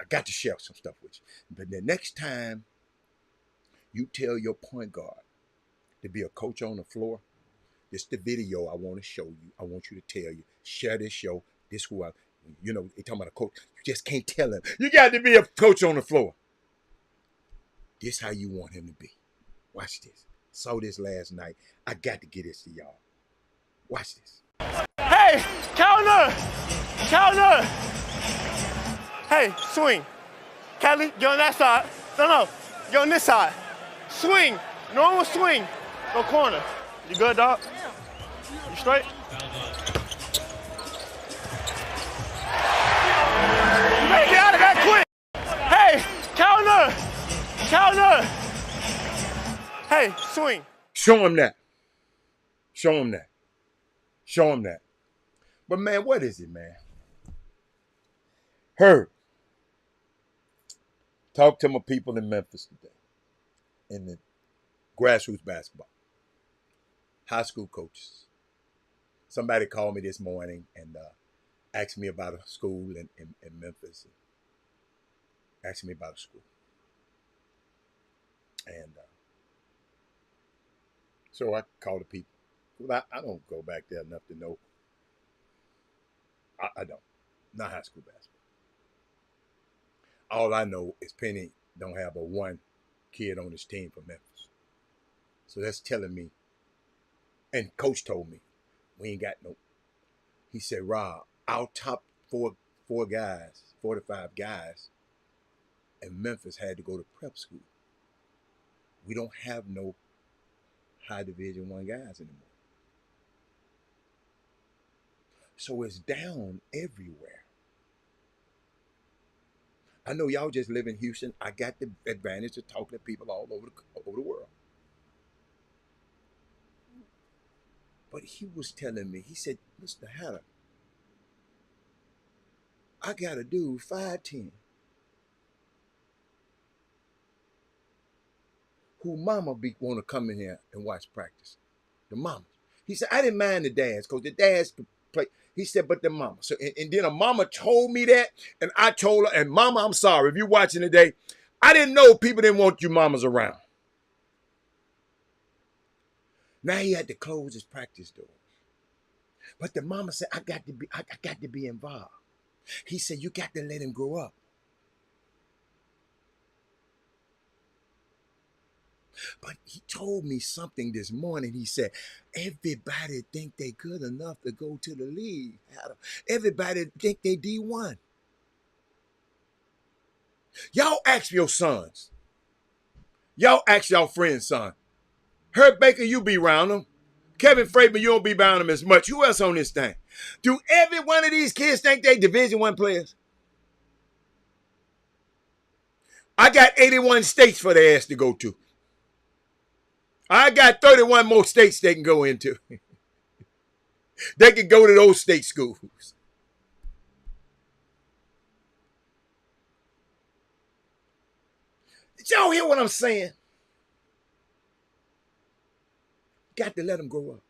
got to share some stuff with you. But the next time you tell your point guard to be a coach on the floor, this is the video I want to show you. I want you to tell you, share this show. This who they talking about a coach. You just can't tell him. You got to be a coach on the floor. This how you want him to be. Watch this. Saw this last night. I got to get this to y'all. Watch this. Hey, counter! Counter! Hey, swing. Kelly, get on that side. No, get on this side. Swing. Normal swing. Go corner. You good, dog? You straight? You better get out of that quick. Hey, counter! Counter! Hey, swing. Show him that. Show him that. Show him that. But man, what is it, man? Herb. Talk to my people in Memphis today. In the grassroots basketball. High school coaches. Somebody called me this morning and asked me about a school in Memphis. Asked me about a school. And so I called the people. Well, I don't go back there enough to know. I don't. Not high school basketball. All I know is Penny don't have a one kid on his team from Memphis. So that's telling me. And coach told me, we ain't got no. He said, Rob, our top four guys, 4 to 5 guys in Memphis had to go to prep school. We don't have no high Division I guys anymore. So it's down everywhere. I know y'all just live in Houston. I got the advantage of talking to people all over the world. But he was telling me, he said, Mr. Hatter, I got a dude 5'10", who mama want to come in here and watch practice. The mama. He said, I didn't mind the dads because the dads could play. He said, but the mama. So, and then a mama told me that, and I told her, and mama, I'm sorry, if you're watching today, I didn't know people didn't want you mamas around. Now he had to close his practice doors. But the mama said, I got to be involved. He said, you got to let him grow up. But he told me something this morning. He said, everybody think they good enough to go to the league. Everybody think they D1. Y'all ask your sons. Y'all ask y'all friends' son. Herb Baker, you be around them. Kevin Freeman, you don't be around them as much. Who else on this thing? Do every one of these kids think they Division I players? I got 81 states for their ass to go to. I got 31 more states they can go into. They can go to those state schools. Did y'all hear what I'm saying? Got to let him grow up.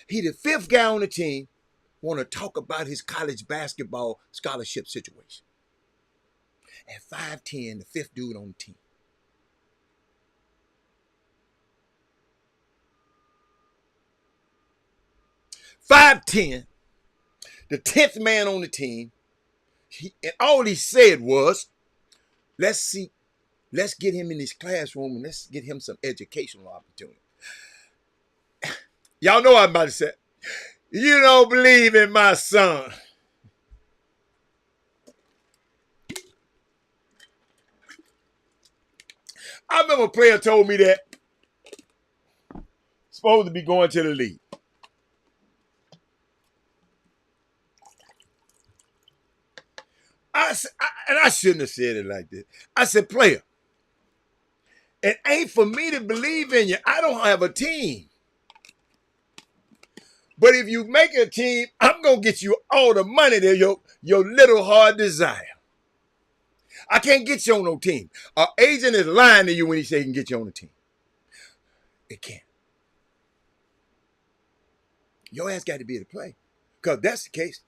He the fifth guy on the team. Want to talk about his college basketball scholarship situation. At 5'10", the fifth dude on the team. 5'10", the 10th man on the team. And all he said was, let's get him in his classroom and let's get him some educational opportunity. Y'all know what I'm about to say. You don't believe in my son. I remember a player told me that supposed to be going to the league. I shouldn't have said it like this. I said, player, it ain't for me to believe in you. I don't have a team. But if you make a team, I'm going to get you all the money that your little heart desire. I can't get you on no team. Our agent is lying to you when he say he can get you on a team. It can't. Your ass got to be able to play. Because that's the case.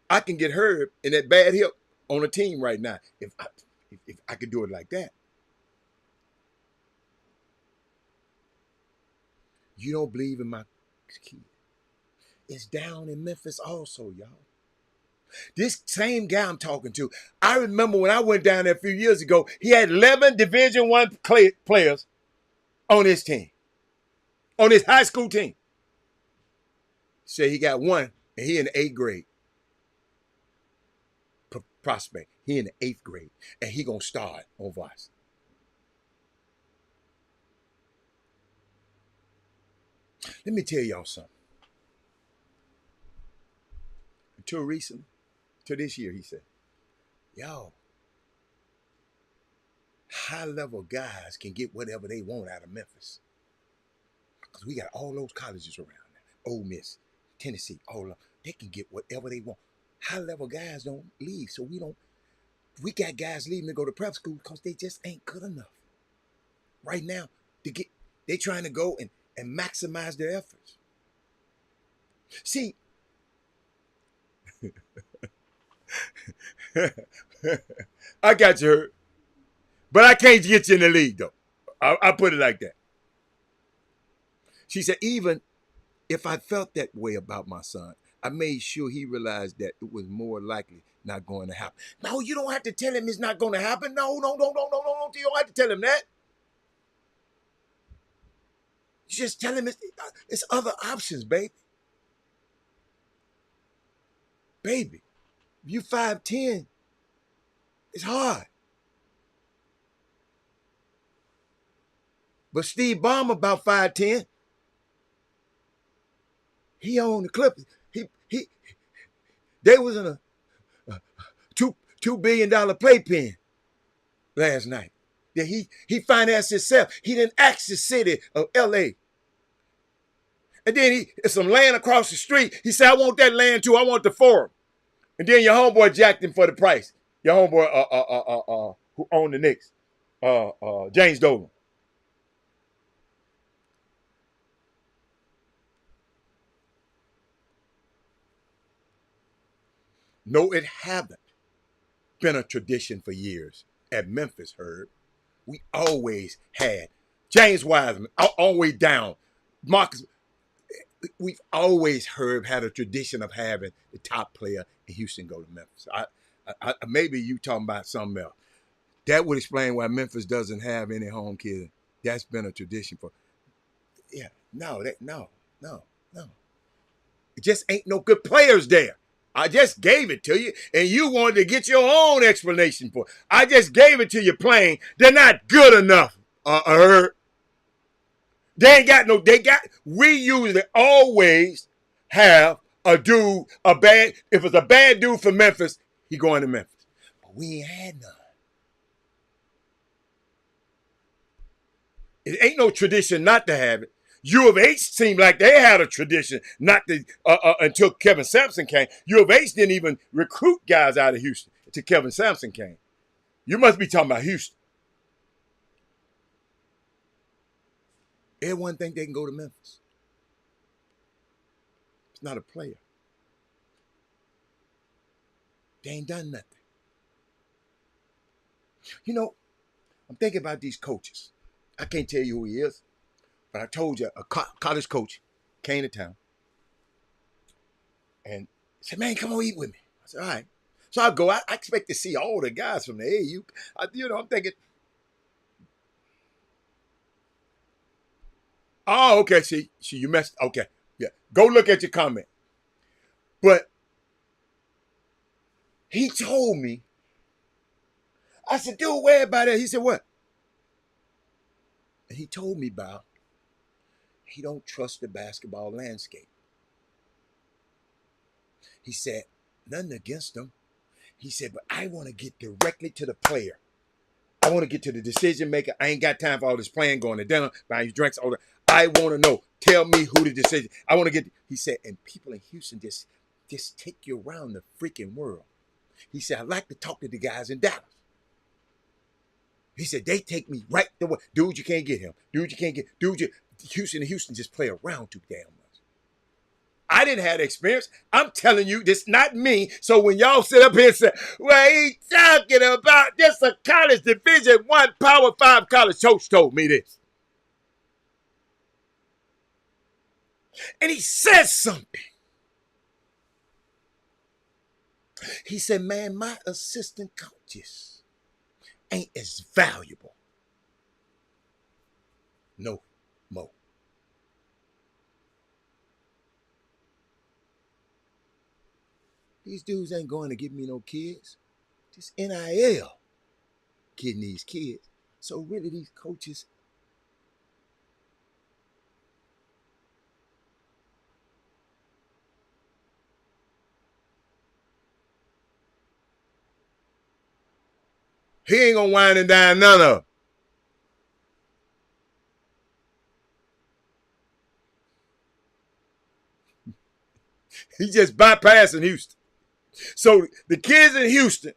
I can get Herb in that bad hip on a team right now if I could do it like that. You don't believe in my kid. It's down in Memphis also, y'all. This same guy I'm talking to, I remember when I went down there a few years ago, he had 11 Division I players on his team, on his high school team. Say he got one, and he in the 8th grade. Prospect. He in the 8th grade, and he gonna start on varsity. Let me tell y'all something. Until recently, till this year, he said, yo, high-level guys can get whatever they want out of Memphis. Because we got all those colleges around there. Ole Miss, Tennessee, all of them. They can get whatever they want. High-level guys don't leave, so we got guys leaving to go to prep school because they just ain't good enough. Right now, they trying to go and maximize their efforts. See, I got you hurt. But I can't get you in the league, though. I put it like that. She said, even if I felt that way about my son, I made sure he realized that it was more likely not going to happen. No, you don't have to tell him it's not going to happen. No. You don't have to tell him that. You just tell him it's other options, baby. Baby, if you 5'10", it's hard. But Steve Ballmer about 5'10". He owned the Clippers. They was in a $2 billion playpen last night. That he financed himself. He didn't ask the city of LA. And then it's some land across the street. He said, I want that land too. I want the forum. And then your homeboy jacked him for the price. Your homeboy who owned the Knicks, James Dolan. No, it haven't been a tradition for years at Memphis, Herb. We always had James Wiseman all the way down. Marcus, we've always had a tradition of having the top player in Houston go to Memphis. Maybe you talking about something else. That would explain why Memphis doesn't have any home kids. That's been a tradition for. Yeah, no. It just ain't no good players there. I just gave it to you, and you wanted to get your own explanation for it. I just gave it to you plain. They're not good enough. They ain't got no. We usually always have a dude, if it's a bad dude for Memphis, he going to Memphis. But we ain't had none. It ain't no tradition not to have it. U of H seemed like they had a tradition not to until Kevin Sampson came. U of H didn't even recruit guys out of Houston until Kevin Sampson came. You must be talking about Houston. Everyone think they can go to Memphis. It's not a player. They ain't done nothing. You know, I'm thinking about these coaches. I can't tell you who he is, but I told you a college coach came to town and said, man, come on eat with me. I said, all right. So I go. I expect to see all the guys from the AU. I'm thinking, oh, okay. See, you messed. Okay, yeah. Go look at your comment. But he told me. I said, dude, where about it? He said, what? And he told me about he don't trust the basketball landscape. He said, nothing against them. He said, but I want to get directly to the player. I want to get to the decision maker. I ain't got time for all this playing, going to dinner, buying drinks, all that. I want to know. Tell me who the decision. I want to get. He said, and people in Houston just take you around the freaking world. He said, I like to talk to the guys in Dallas. He said, they take me right the way. Dude, you can't get him. Dude, you can't get. Houston just play around too damn much. I didn't have the experience. I'm telling you, this not me. So when y'all sit up here and say, well, he talking about this a college Division I Power 5 college coach told me this. And he says something. He said, man, my assistant coaches ain't as valuable no more. These dudes ain't going to give me no kids. Just NIL getting these kids. So really these coaches, he ain't gonna wind and dine none of them. He just bypassing Houston. So the kids in Houston,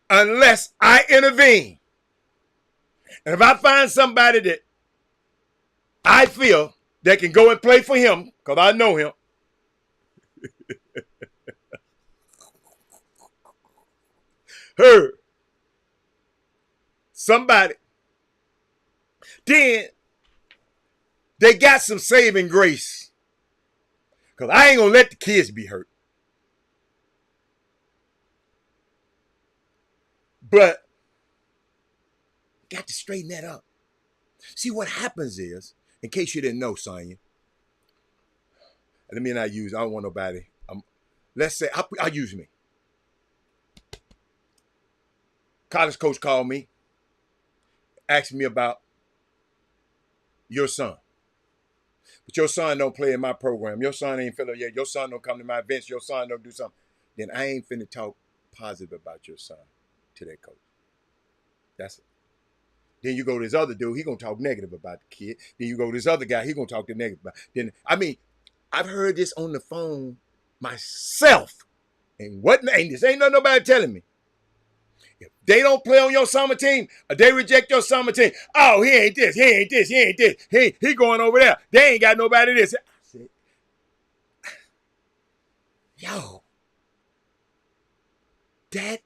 unless I intervene, and if I find somebody that I feel that can go and play for him, because I know him, somebody, then they got some saving grace. Because I ain't going to let the kids be hurt. But got to straighten that up. See, what happens is, in case you didn't know, Sonya, let me not use, I don't want nobody. Let's say, I'll use me. College coach called me, asked me about your son. But your son don't play in my program. Your son ain't feeling, your son don't come to my events. Your son don't do something. Then I ain't finna talk positive about your son to that coach. That's it. Then you go to this other dude, he gonna talk negative about the kid. Then you go to this other guy, he gonna talk the negative about. Then I've heard this on the phone myself, and this ain't nobody telling me. If they don't play on your summer team, or they reject your summer team, oh, he ain't this, he ain't this, he ain't this, he going over there. They ain't got nobody this. I said, yo, that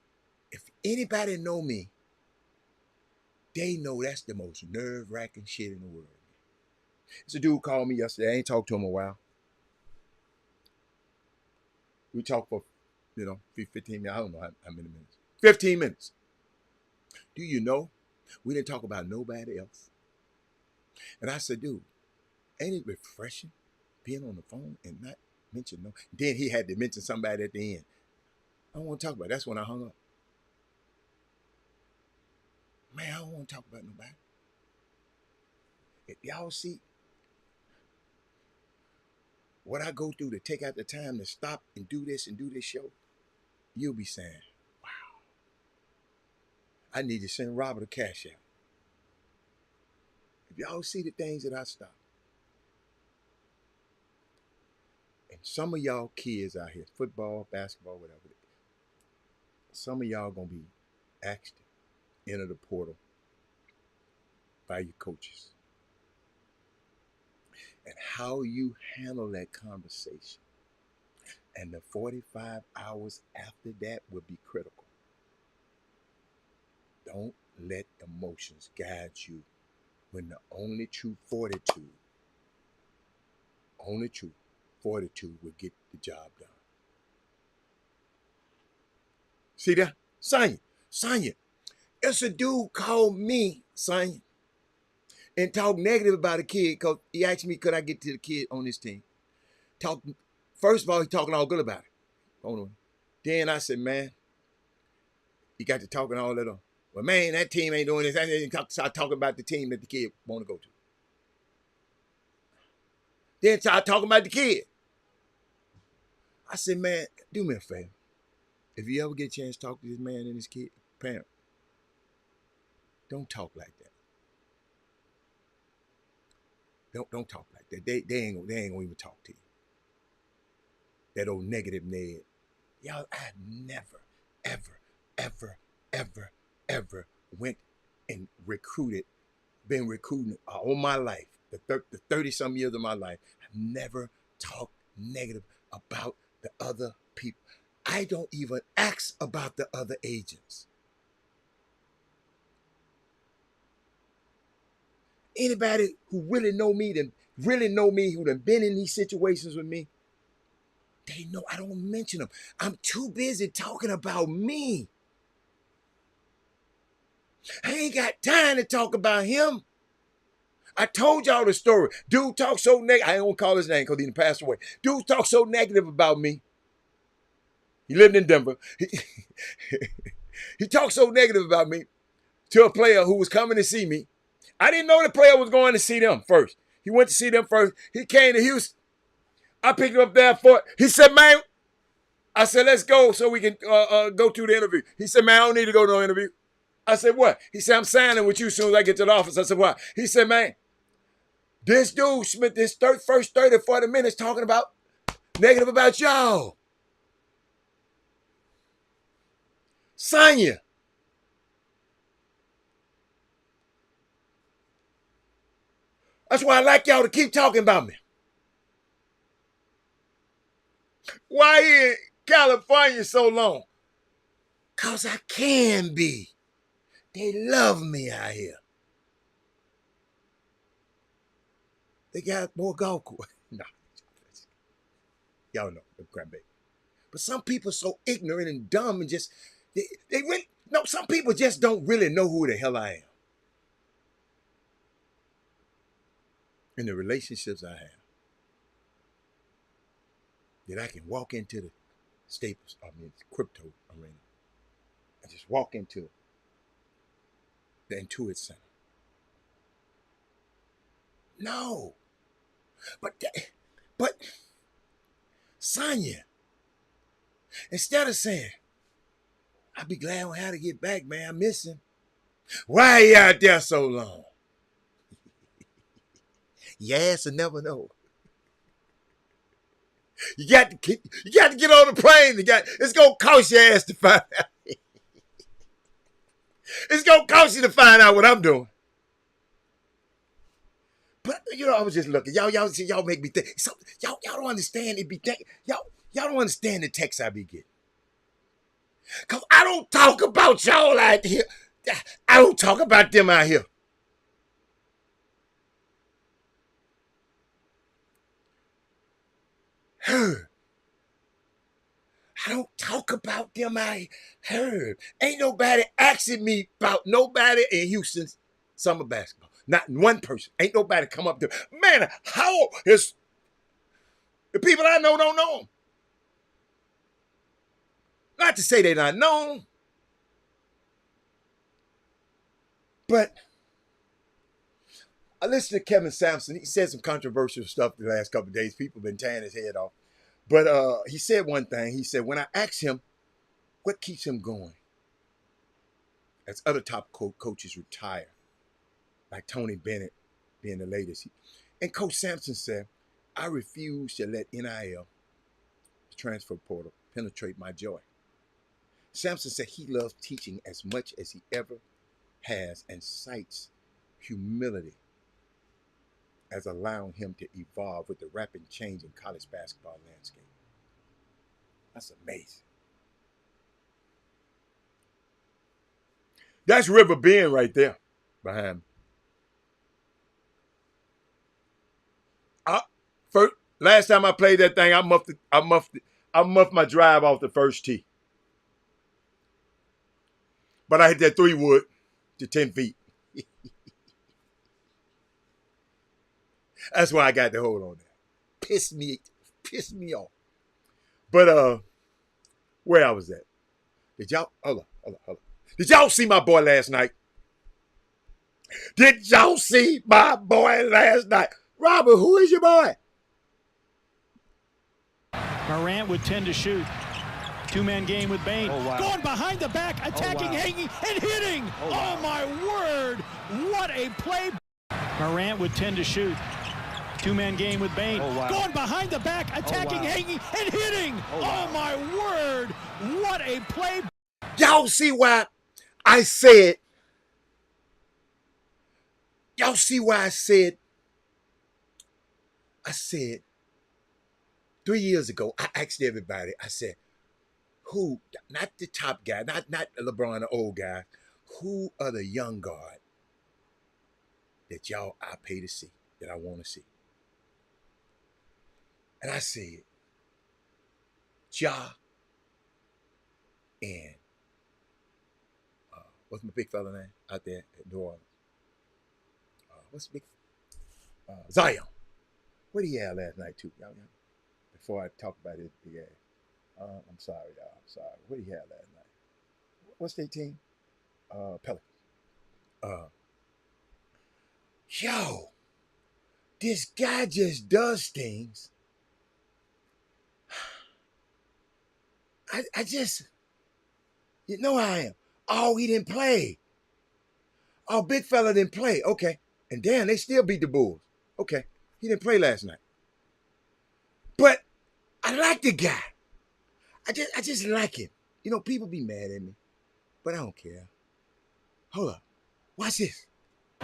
if anybody know me, they know that's the most nerve-wracking shit in the world. This a dude called me yesterday. I ain't talked to him in a while. We talk for, 15 minutes. I don't know how many minutes. 15 minutes. Do you know we didn't talk about nobody else? And I said, dude, ain't it refreshing being on the phone and not mention no? Then he had to mention somebody at the end. I don't want to talk about it. That's when I hung up. Man, I don't want to talk about nobody. If y'all see what I go through to take out the time to stop and do this show, you'll be saying, wow, I need to send Robert a cash out. If y'all see the things that I stop, and some of y'all kids out here, football, basketball, whatever, some of y'all gonna be asked to enter the portal by your coaches. And how you handle that conversation and the 45 hours after that will be critical. Don't let emotions guide you when the only true fortitude will get the job done. See that? Sonya, it's a dude called me, Sonya, and talk negative about a kid because he asked me, could I get to the kid on this team? First of all, he's talking all good about it. Hold on. Then I said, man, he got to talking all that on. Well, man, that team ain't doing this. I didn't start talking about the team that the kid want to go to. Then start talking about the kid. I said, man, do me a favor. If you ever get a chance to talk to this man and his kid, parent, don't talk like that. Don't talk like that. They ain't gonna even talk to you. That old negative Ned. Y'all, I never, ever went and been recruiting all my life, the 30-some years of my life. I've never talked negative about the other people. I don't even ask about the other agents. Anybody who really know me, who done been in these situations with me, they know I don't mention them. I'm too busy talking about me. I ain't got time to talk about him. I told y'all the story. Dude talked so negative. I ain't gonna call his name because he passed away. Dude talked so negative about me. He lived in Denver. He talked so negative about me to a player who was coming to see me. I didn't know the player was going to see them first. He went to see them first. He came to Houston. I picked him up there for it. He said, man, I said, let's go so we can go to the interview. He said, man, I don't need to go to no interview. I said, what? He said, I'm signing with you as soon as I get to the office. I said, why? He said, man, this dude spent this first 30, 40 minutes talking about negative about y'all. Sonya. That's why I like y'all to keep talking about me. Why in California so long? Because I can be. They love me out here. They got more golf course. No. Y'all know the cranberry. But some people are so ignorant and dumb and just, some people just don't really know who the hell I am. In the relationships I have, that I can walk into the crypto arena and just walk into the Intuit Center. No. But Sonya, instead of saying, I'll be glad on how to get back, man, I miss him. Why are you out there so long? Your ass will never know. You got to get on the plane. It's going to cost your ass to find out. It's going to cost you to find out what I'm doing. But, I was just looking. Y'all make me think. So, y'all don't understand. Y'all don't understand the text I be getting. Because I don't talk about y'all out here. I don't talk about them out here. talk about them I heard. Ain't nobody asking me about nobody in Houston's summer basketball. Not one person. Ain't nobody come up to, man, how is the people I know don't know them? Not to say they're not known, but I listened to Kevin Sampson. He said some controversial stuff the last couple of days. People have been tearing his head off. But he said one thing. He said, when I asked him what keeps him going, as other top coaches retire, like Tony Bennett being the latest. And Coach Sampson said, I refuse to let NIL, the transfer portal, penetrate my joy. Sampson said he loves teaching as much as he ever has and cites humility as allowing him to evolve with the rapid change in college basketball landscape. That's amazing. That's River Bend right there behind me. Last time I played that thing, I muffed my drive off the first tee. But I hit that 3-wood to 10 feet. That's why I got the hold on that. Pissed me off. But where I was at. Did y'all hold on. Did y'all see my boy last night? Did y'all see my boy last night? Robert, who is your boy? Morant would tend to shoot. Two-man game with Bain. Oh, wow. Going behind the back, attacking, hanging, and hitting. Oh, my word. What a play. Morant would tend to shoot. Two-man game with Bain. Oh, wow. Going behind the back, attacking, hanging, and hitting. Oh, my word. What a play. Y'all see why I said, y'all see why I said 3 years ago, I asked everybody, I said, who, not the top guy, not LeBron, the old guy, who are the young guard that y'all I pay to see, that I want to see? And I said, Ja and what's my big fella name out there at New Orleans? What's the big Zion? What did he have last night too? Y'all, before I talk about his big ass. I'm sorry, y'all. I'm sorry. What did he have last night? What's their team? Pelicans. Yo, this guy just does things. I just, you know how I am. Oh, he didn't play. Oh, big fella didn't play. Okay. And damn, they still beat the Bulls. Okay. He didn't play last night. But I like the guy. I just like him. You know, people be mad at me, but I don't care. Hold up. Watch this.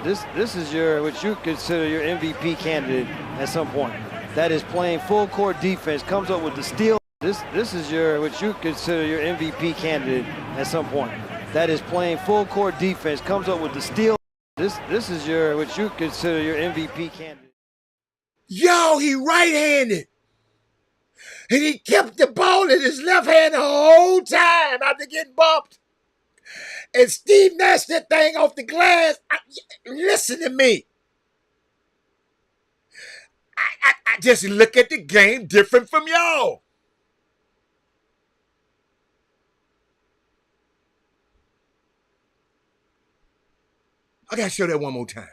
This is what you consider your MVP candidate at some point. That is playing full court defense, comes up with the steal. This is what you consider your MVP candidate at some point. That is playing full court defense, comes up with the steal. This is what you consider your MVP candidate. Yo, he right-handed. And he kept the ball in his left hand the whole time after getting bumped. And Steve Nash that thing off the glass. Listen to me. I just look at the game different from y'all. I gotta show that one more time.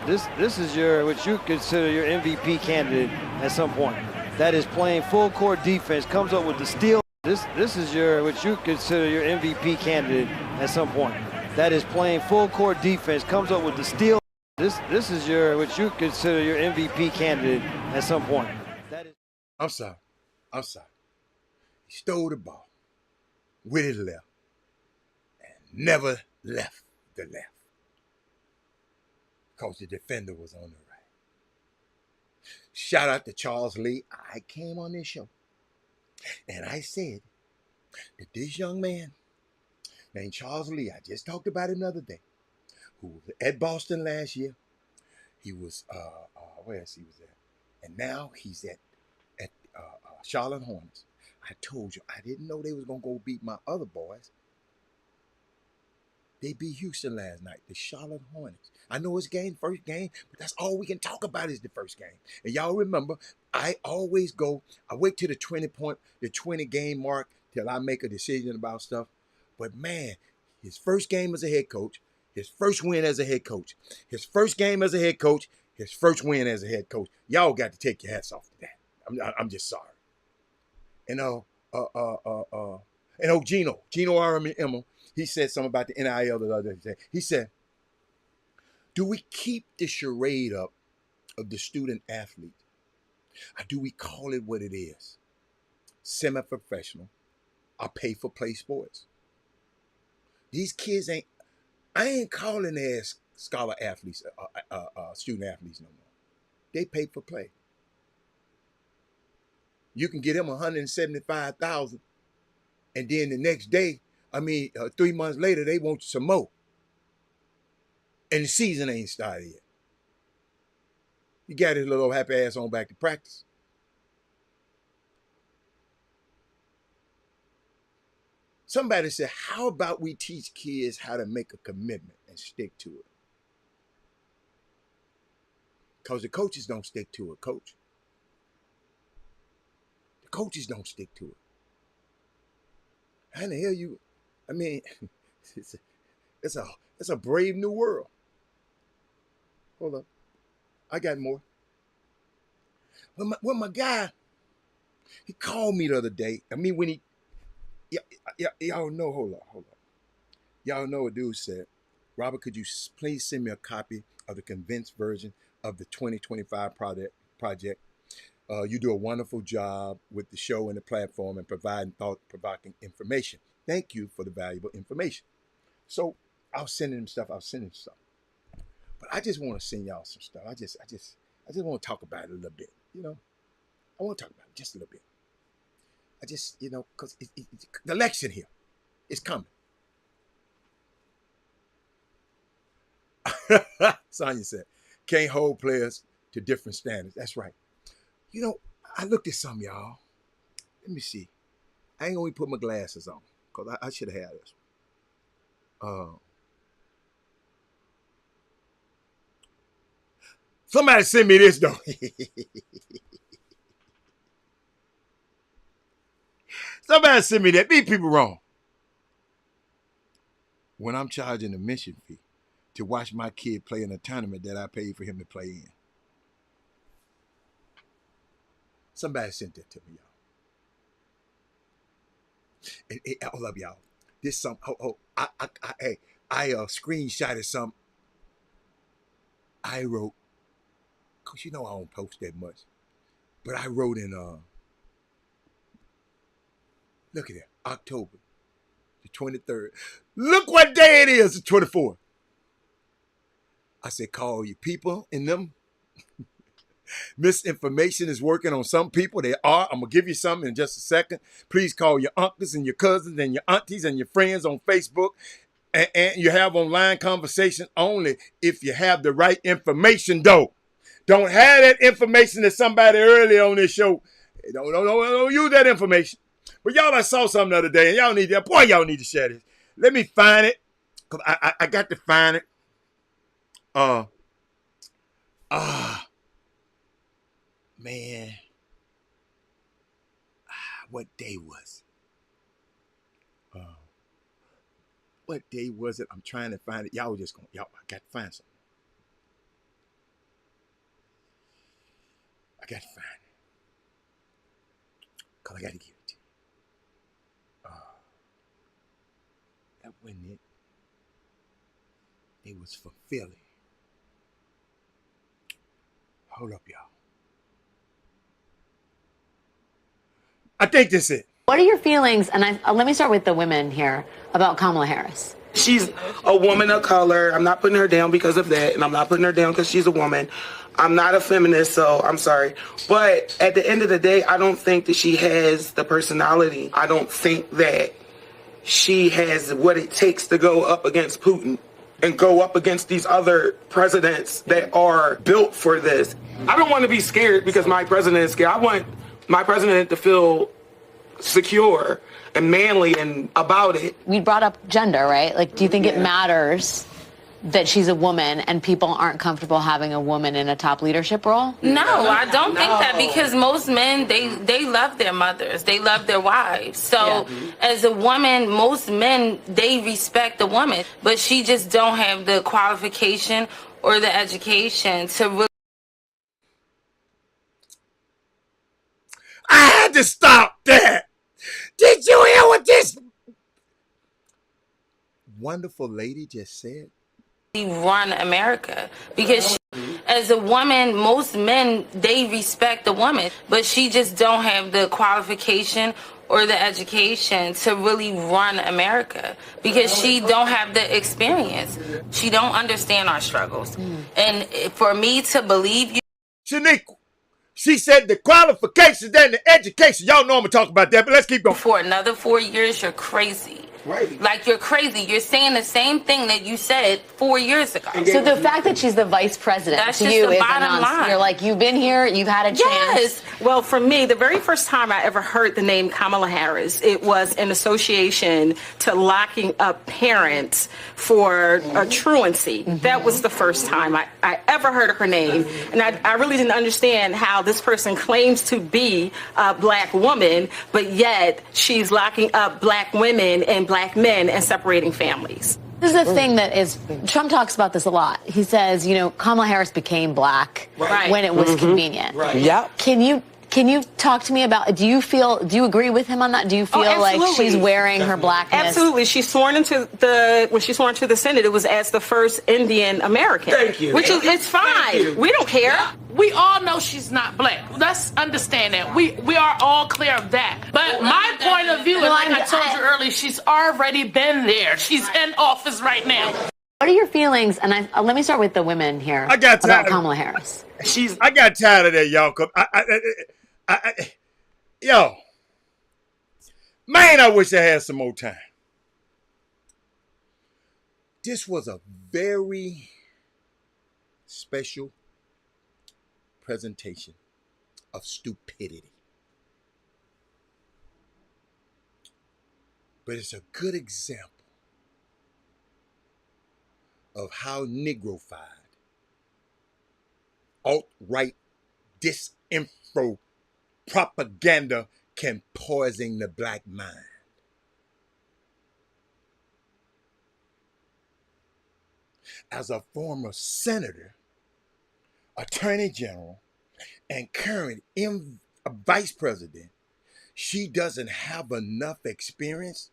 This is what you consider your MVP candidate at some point. That is playing full court defense, comes up with the steal. This is what you consider your MVP candidate at some point. That is playing full court defense, comes up with the steal. This is what you consider your MVP candidate at some point. I'm sorry. He stole the ball with his left and never left the left because the defender was on the right. Shout out to Charles Lee. I came on this show and I said that this young man named Charles Lee, I just talked about him the other day, who was at Boston last year. He was, where else he was at? And now he's at Charlotte Hornets. I told you, I didn't know they was going to go beat my other boys. They beat Houston last night, the Charlotte Hornets. I know it's first game, but that's all we can talk about is the first game. And y'all remember, I always I wait till the 20 game mark till I make a decision about stuff. But man, his first game as a head coach, his first win as a head coach, his first game as a head coach, his first win as a head coach. Y'all got to take your hats off to that. I'm just sorry. And Gino Aramimo, he said something about the NIL the other day. He said, do we keep the charade up of the student athlete? Or do we call it what it is? Semi-professional or pay-for-play sports. These kids I ain't calling their scholar athletes, student athletes no more. They pay for play. You can get them $175,000, and then the next day, 3 months later, they want some more. And the season ain't started yet. You got his little happy ass on back to practice. Somebody said, how about we teach kids how to make a commitment and stick to it? Because the coaches don't stick to it, coach. The coaches don't stick to it. How the hell it's a brave new world. Hold up. I got more. Well, my guy, he called me the other day. When y'all know, hold up. Y'all know what dude said. Robert, could you please send me a copy of the condensed version of the 2025 project? You do a wonderful job with the show and the platform and providing thought-provoking information. Thank you for the valuable information. So I'll send him stuff. But I just want to send y'all some stuff. I just want to talk about it a little bit. I want to talk about it just a little bit. I just, because the election here is coming. Sonya said, can't hold players to different standards. That's right. I looked at some, y'all. Let me see. I ain't gonna put my glasses on because I should have had this. Somebody send me this though. Somebody send me that. These people wrong. When I'm charging a admission fee to watch my kid play in a tournament that I paid for him to play in. Somebody sent that to me, y'all. And I love y'all. This some. I screenshotted some. I wrote, cause I don't post that much, but I wrote in look at that, October the 23rd. Look what day it is, the 24th. I said, call your people in them. Misinformation is working on some people. They are. I'm going to give you something in just a second. Please call your uncles and your cousins and your aunties and your friends on Facebook. And you have online conversation only if you have the right information, though. Don't have that information that somebody earlier on this show. Don't use that information. But y'all, I saw something the other day, and y'all need that. Boy, y'all need to share this. Let me find it, because I got to find it. Man. What day was it? What day was it? I'm trying to find it. Y'all I got to find something. I got to find it. Because I got to give it to you. That wasn't it. It was for Philly. Hold up, y'all. I think this is it. What are your feelings, and let me start with the women here, about Kamala Harris? She's a woman of color. I'm not putting her down because of that, and I'm not putting her down because she's a woman. I'm not a feminist, so I'm sorry. But at the end of the day, I don't think that she has the personality. I don't think that she has what it takes to go up against Putin and go up against these other presidents that are built for this. I don't want to be scared because my president is scared. I want my president to feel secure and manly and about it. We brought up gender, right? Like, do you think it matters that she's a woman and people aren't comfortable having a woman in a top leadership role? No, I don't think that, because most men, they love their mothers. They love their wives. So as a woman, most men, they respect the woman, but she just don't have the qualification or the education to really. I had to stop that. Did you hear what this wonderful lady just said? Run America, because as a woman, most men, they respect the woman, but she just don't have the qualification or the education to really run America, because she don't have the experience. She don't understand our struggles. And for me to believe you, Shaniqua, she said the qualifications and the education. Y'all know I'm gonna talk about that, but let's keep going. for another 4 years, you're crazy. Right. Like, you're crazy. You're saying the same thing that you said 4 years ago. So the fact that she's the vice president That's to just you the is bottom line. You're like, you've been here, you've had a chance. Yes. Well, for me, the very first time I ever heard the name Kamala Harris, it was in association to locking up parents for truancy. That was the first time I ever heard of her name. And I really didn't understand how this person claims to be a black woman, but yet she's locking up black women and black men and separating families. This is the thing that is, Trump talks about this a lot. He says, you know, Kamala Harris became black when it was convenient. Yeah. Can you talk to me about, do you agree with him on that? Do you feel like she's wearing her blackness? Absolutely. When she's sworn into the Senate, it was as the first Indian American. Thank you. Which is, it's fine. We don't care. We all know she's not black. Let's understand that. We are all clear of that. But my point of view, and like I told you earlier, she's already been there. She's in office right now. What are your feelings? And let me start with the women here. I got about Kamala Harris. I got tired of that, y'all. Yo, man, I wish I had some more time. This was a very special presentation of stupidity. But it's a good example of how Negrofied, alt-right disinfo propaganda can poison the black mind. As a former senator, attorney general, and current vice president, she doesn't have enough experience.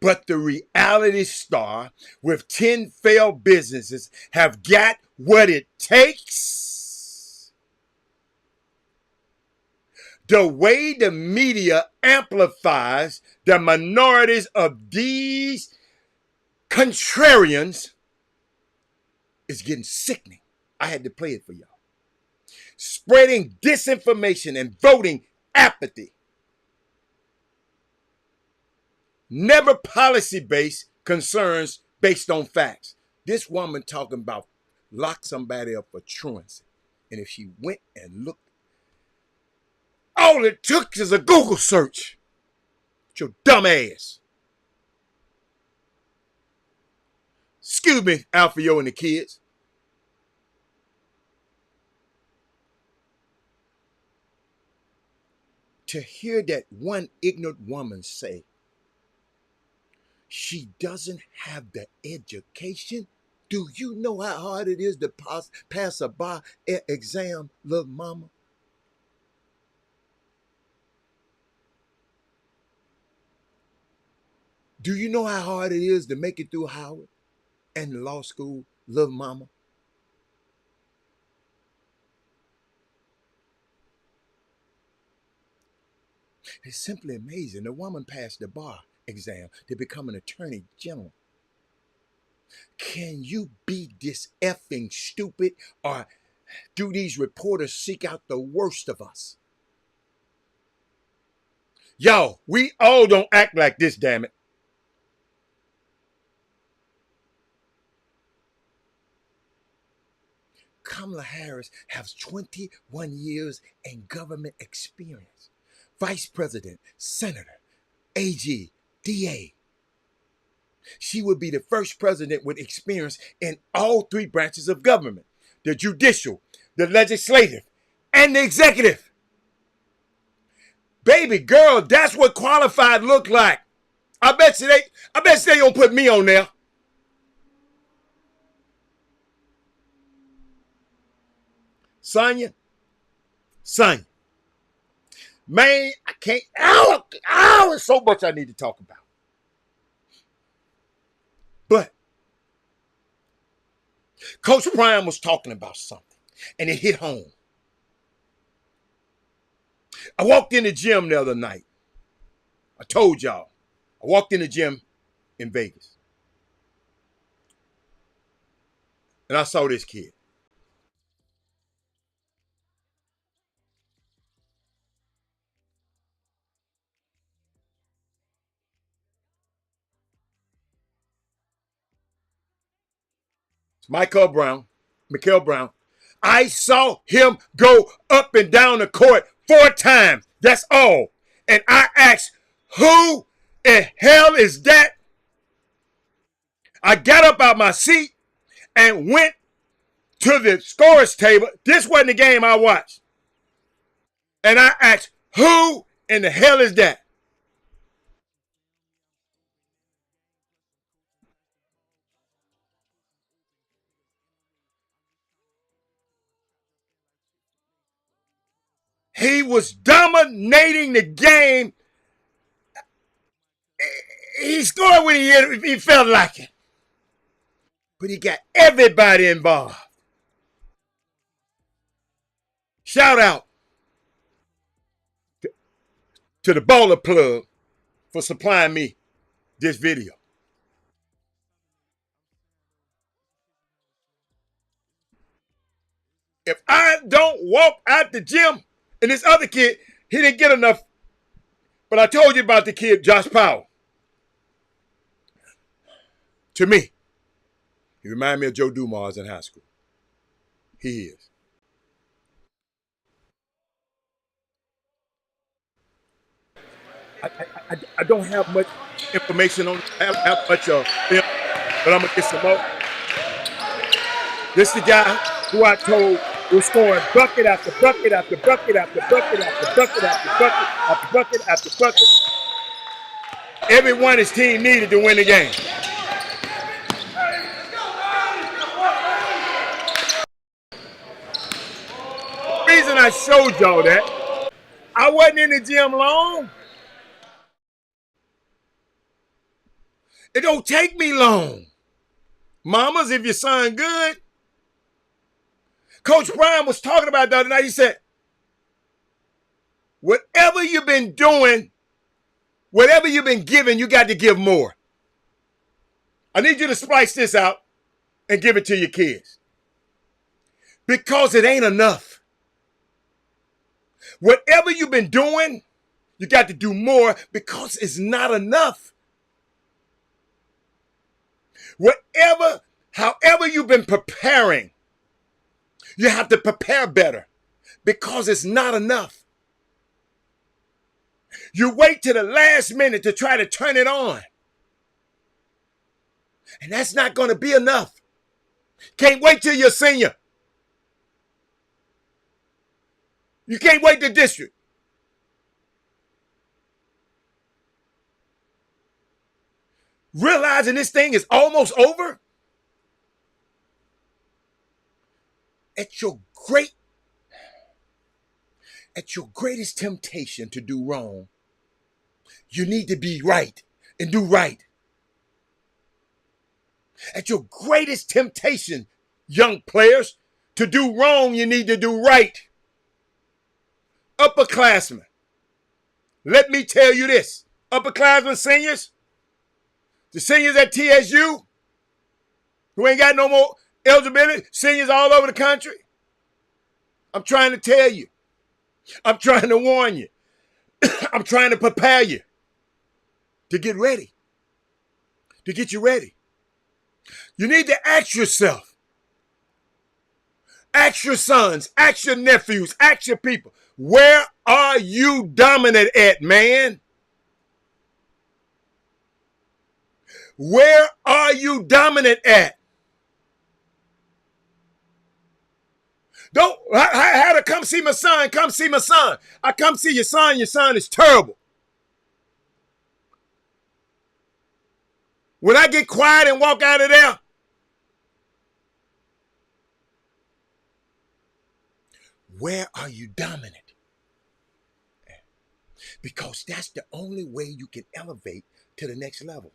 But the reality star with 10 failed businesses have got what it takes. The way the media amplifies the minorities of these contrarians is getting sickening. I had to play it for y'all. Spreading disinformation and voting apathy. Never policy-based concerns based on facts. This woman talking about lock somebody up for truancy. And if she went and looked, all it took is a Google search. Your dumb ass. Excuse me, Alfio and the kids. To hear that one ignorant woman say she doesn't have the education. Do you know how hard it is to pass a bar exam, little mama? Do you know how hard it is to make it through Howard and law school, little mama? It's simply amazing. The woman passed the bar exam to become an attorney general. Can you be this effing stupid, or do these reporters seek out the worst of us? Yo, we all don't act like this, damn it. Kamala Harris has 21 years in government experience. vice president, senator, AG, DA. She would be the first president with experience in all three branches of government, the judicial, the legislative, and the executive. Baby girl, that's what qualified look like. I bet you they don't put me on there. Sonya, man, I can't. There's so much I need to talk about. But Coach Prime was talking about something, and it hit home. I walked in the gym the other night. I told y'all, I walked in the gym in Vegas, and I saw this kid. It's Mikael Brown. I saw him go up and down the court 4 times. That's all. And I asked, who in hell is that? I got up out my seat and went to the scorer's table. This wasn't the game I watched. And I asked, who in the hell is that? He was dominating the game. He scored when he felt like it. But he got everybody involved. Shout out to the Baller Plug for supplying me this video. If I don't walk out the gym, and this other kid, he didn't get enough. But I told you about the kid, Josh Powell. To me, he reminded me of Joe Dumars in high school. He is. I don't have much information on have much of him, but I'm going to get some more. This is the guy who I told was scoring bucket after bucket after bucket after bucket after bucket after bucket after bucket after bucket. Everyone his team needed to win the game. The reason I showed y'all that, I wasn't in the gym long. It don't take me long. Mamas, if your son good. Coach Prime was talking about the other night. He said, whatever you've been doing, whatever you've been giving, you got to give more. I need you to splice this out and give it to your kids. Because it ain't enough. Whatever you've been doing, you got to do more because it's not enough. However you've been preparing, you have to prepare better because it's not enough. You wait to the last minute to try to turn it on. And that's not going to be enough. Can't wait till you're a senior. You can't wait to district. Realizing this thing is almost over. At your greatest temptation to do wrong, you need to be right and do right. At your greatest temptation, young players, to do wrong, you need to do right. Upperclassmen, let me tell you this. Upperclassmen seniors, the seniors at TSU, who ain't got no more eligibility, seniors all over the country. I'm trying to tell you. I'm trying to warn you. I'm trying to prepare you to get ready, to get you ready. You need to ask yourself, ask your sons, ask your nephews, ask your people, Where are you dominant at, man? Where are you dominant at? Don't I had to come see my son. Come see my son. I come see your son. Your son is terrible. When I get quiet and walk out of there, where are you dominant? Because that's the only way you can elevate to the next level.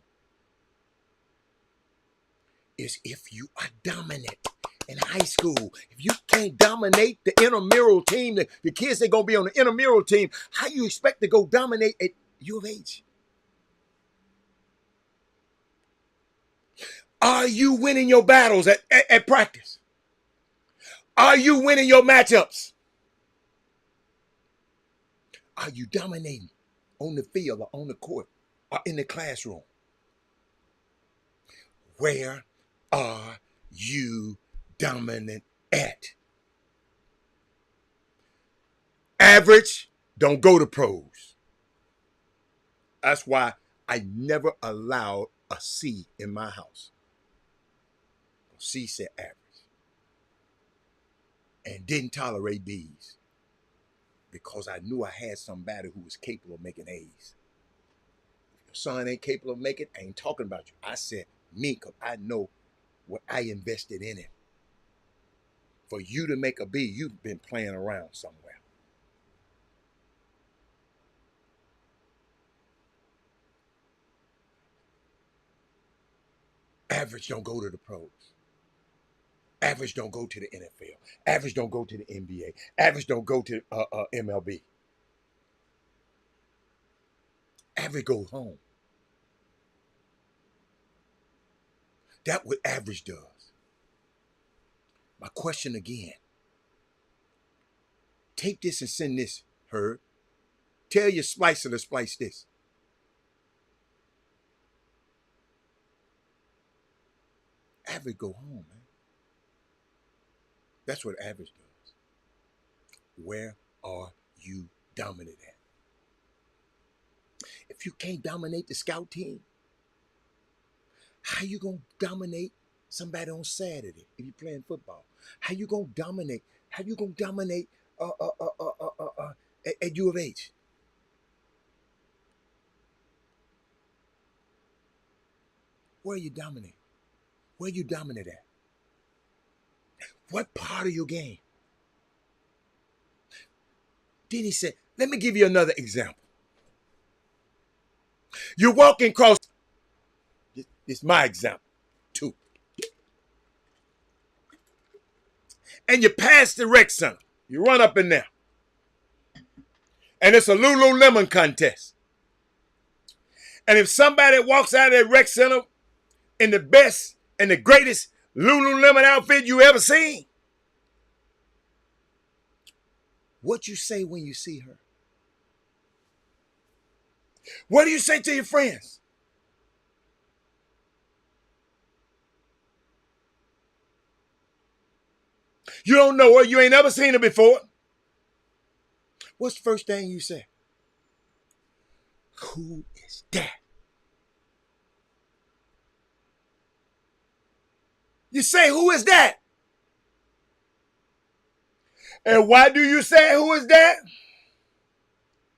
Is if you are dominant in high school. If you can't dominate the intramural team, the kids that going to be on the intramural team, how you expect to go dominate at U of H? Are you winning your battles at practice? Are you winning your matchups? Are you dominating on the field or on the court or in the classroom? Where are you dominant at? Average, don't go to pros. That's why I never allowed a C in my house. C said average. And didn't tolerate B's. Because I knew I had somebody who was capable of making A's. If your son ain't capable of making, I ain't talking about you. I said me, because I know what I invested in it. For you to make a B, you've been playing around somewhere. Average don't go to the pros. Average don't go to the NFL. Average don't go to the NBA. Average don't go to MLB. Average goes home. That's what average does. My question again. Take this and send this, Herb. Tell your splicer to splice this. Average go home, man. That's what average does. Where are you dominant at? If you can't dominate the scout team, how you going to dominate somebody on Saturday if you're playing football? How you going to dominate? How you going to dominate at U of H? Where are you dominate? Where are you dominant at? What part of your game? Then he said, let me give you another example. You're walking across, this is my example, too. And you pass the rec center. You run up in there. And it's a Lululemon contest. And if somebody walks out of that rec center in the best and the greatest Lululemon outfit you ever seen, what you say when you see her? What do you say to your friends? You don't know her. You ain't never seen her before. What's the first thing you say? Who is that? You say, who is that? And why do you say, who is that?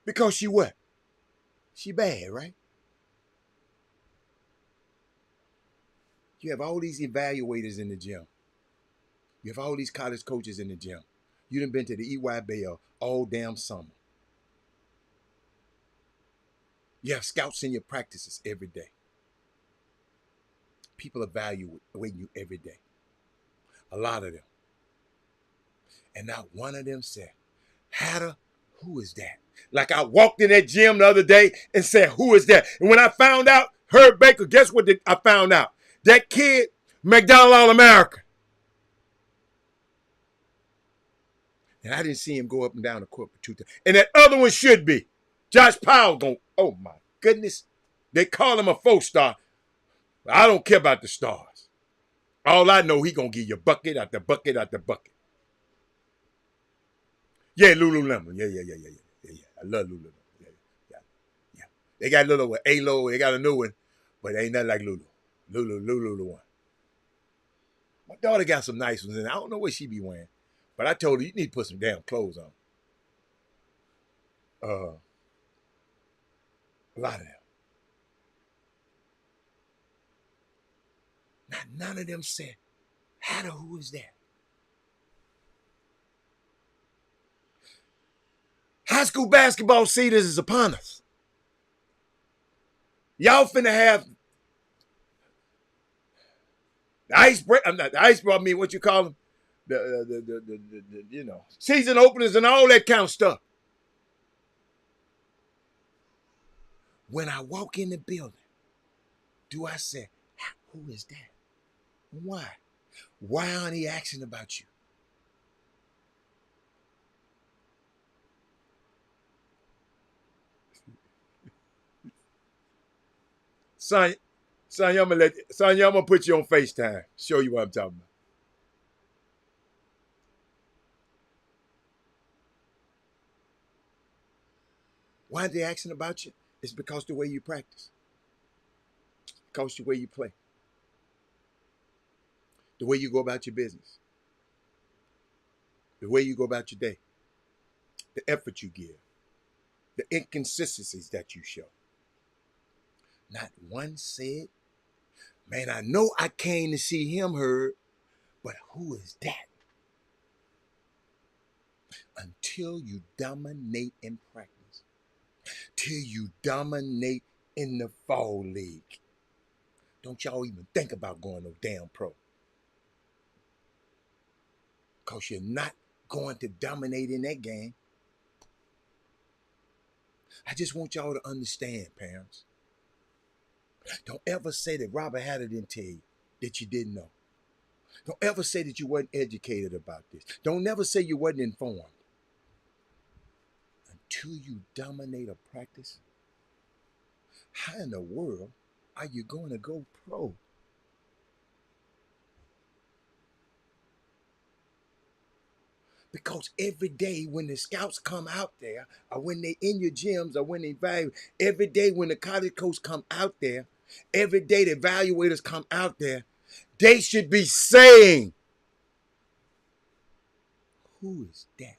Because she what? She bad, right? You have all these evaluators in the gym. You have all these college coaches in the gym. You done been to the EYBL all damn summer. You have scouts in your practices every day. People evaluating you every day. A lot of them. And not one of them said, Hatter, who is that? Like I walked in that gym the other day and said, who is that? And when I found out, Herb Baker, guess what I found out? That kid, McDonald All-America. And I didn't see him go up and down the court for 2 times. And that other one should be. Josh Powell going, oh my goodness. They call him a 4-star. But I don't care about the stars. All I know, he going to give you bucket after bucket after bucket. Yeah, Lululemon. Yeah. I love Lululemon. Yeah. They got a little with A-Lo. They got a new one, but it ain't nothing like Lulu. Lulu one. My daughter got some nice ones, and I don't know what she be wearing, but I told her you need to put some damn clothes on. A lot of them. None of them said, Hannah, who is that? High school basketball season is upon us. Y'all finna have the ice break. I'm not the ice break. I mean, what you call them? The season openers and all that kind of stuff. When I walk in the building, do I say, who is that? Why? Why aren't he asking about you? Son, I'm gonna put you on FaceTime. Show you what I'm talking about. Why are they asking about you? It's because the way you practice. Because the way you play. The way you go about your business. The way you go about your day. The effort you give. The inconsistencies that you show. Not one said, man, I know I came to see him heard, but who is that? Until you dominate in practice. Till you dominate in the fall league. Don't y'all even think about going no damn pro. Because you're not going to dominate in that game. I just want y'all to understand, parents. Don't ever say that Robert Hatter didn't tell you that you didn't know. Don't ever say that you weren't educated about this. Don't never say you wasn't informed. Until you dominate a practice, how in the world are you going to go pro? Because every day when the scouts come out there, or when they in your gyms, or when they value, every day when the college coach come out there, every day the evaluators come out there, they should be saying, who is that?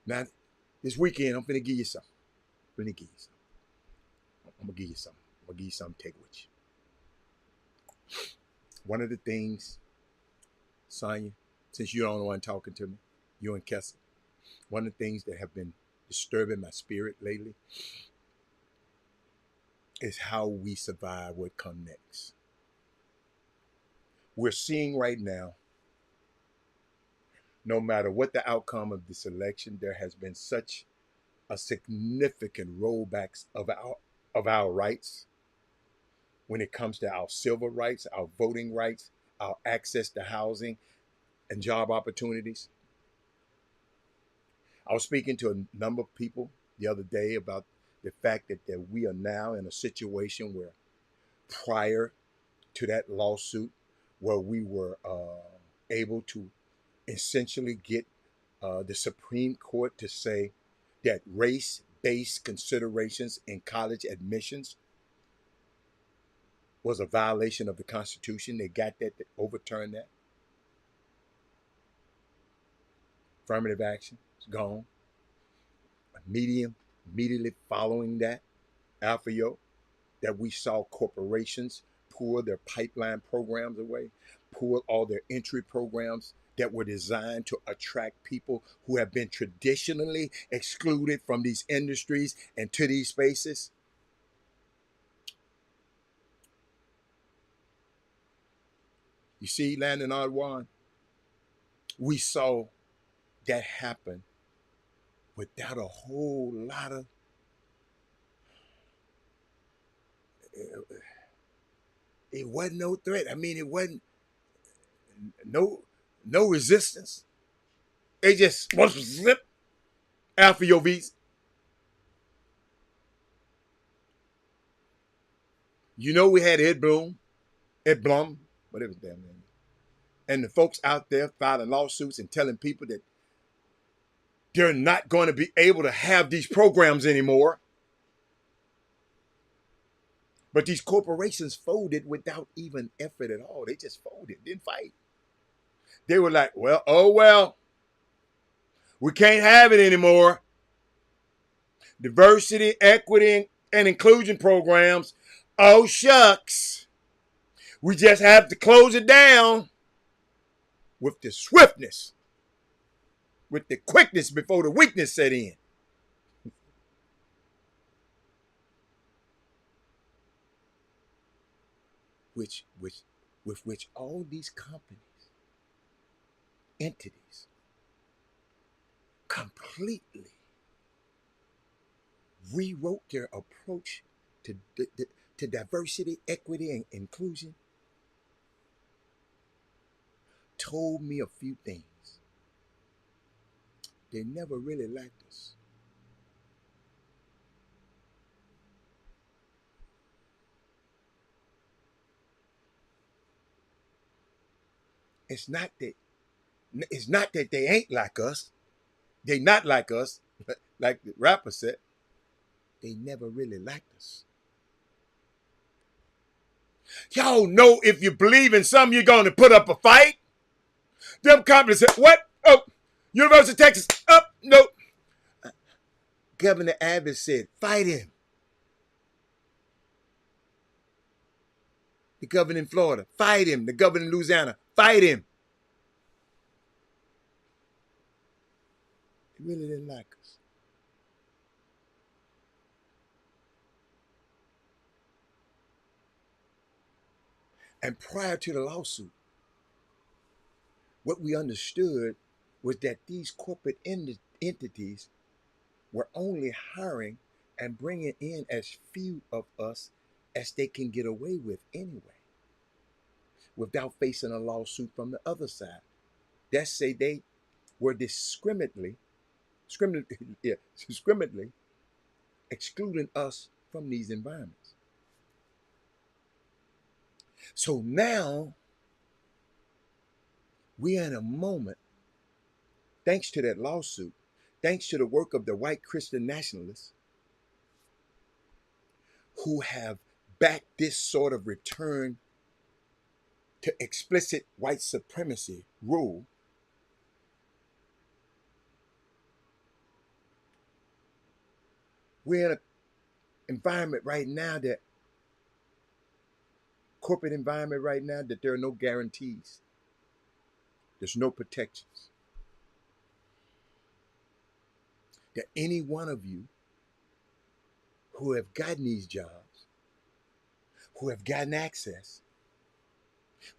Now, this weekend, I'm finna give you something. I'm gonna give you something to take with you. One of the things, Sonya, since you're the only one talking to me, you and Kessel, one of the things that have been disturbing my spirit lately is how we survive what comes next. We're seeing right now, no matter what the outcome of this election, there has been such a significant rollbacks of our rights when it comes to our civil rights, our voting rights, our access to housing and job opportunities. I was speaking to a number of people the other day about the fact that we are now in a situation where prior to that lawsuit, where we were able to essentially get the Supreme Court to say that race-based considerations in college admissions was a violation of the Constitution. They got that, they overturned that. Affirmative action is gone. Immediately following that, Alphayo, that we saw corporations pull their pipeline programs away, pull all their entry programs that were designed to attract people who have been traditionally excluded from these industries and to these spaces. You see, Landon Adwan, we saw that happen without a whole lot of it wasn't no threat. I mean, it wasn't no resistance. They just slip after your visa. You know we had Ed Blum, whatever his damn name. and the folks out there filing lawsuits and telling people that they're not going to be able to have these programs anymore. But these corporations folded without even effort at all. They just folded, didn't fight. They were like, well, oh well, we can't have it anymore. Diversity, equity, and inclusion programs, oh shucks. We just have to close it down with the swiftness, with the quickness before the weakness set in. With which all these companies, entities, completely rewrote their approach to diversity, equity, and inclusion, told me a few things. They never really liked us. It's not that they ain't like us. They not like us, like the rapper said. They never really liked us. Y'all know if you believe in something, you're going to put up a fight. Them companies said, what? Oh, University of Texas, up, nope. Governor Abbott said, fight him. The governor in Florida, fight him. The governor in Louisiana, fight him. They really didn't like us. And prior to the lawsuit, what we understood was that these corporate entities were only hiring and bringing in as few of us as they can get away with anyway, without facing a lawsuit from the other side. That say they were discriminately excluding us from these environments. So now we're in a moment, thanks to that lawsuit, thanks to the work of the white Christian nationalists who have backed this sort of return to explicit white supremacy rule. We're in an environment right now that, corporate environment right now, that there are no guarantees. There's no protections. That any one of you who have gotten these jobs, who have gotten access,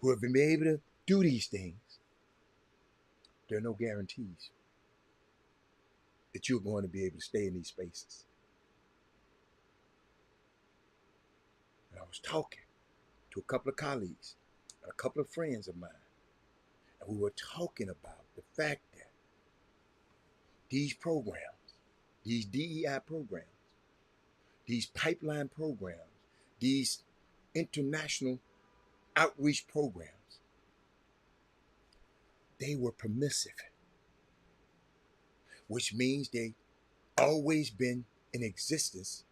who have been able to do these things, there are no guarantees that you're going to be able to stay in these spaces. And I was talking to a couple of colleagues and a couple of friends of mine, and we were talking about the fact that these programs, these DEI programs, these pipeline programs, these international outreach programs, they were permissive, which means they always been in existence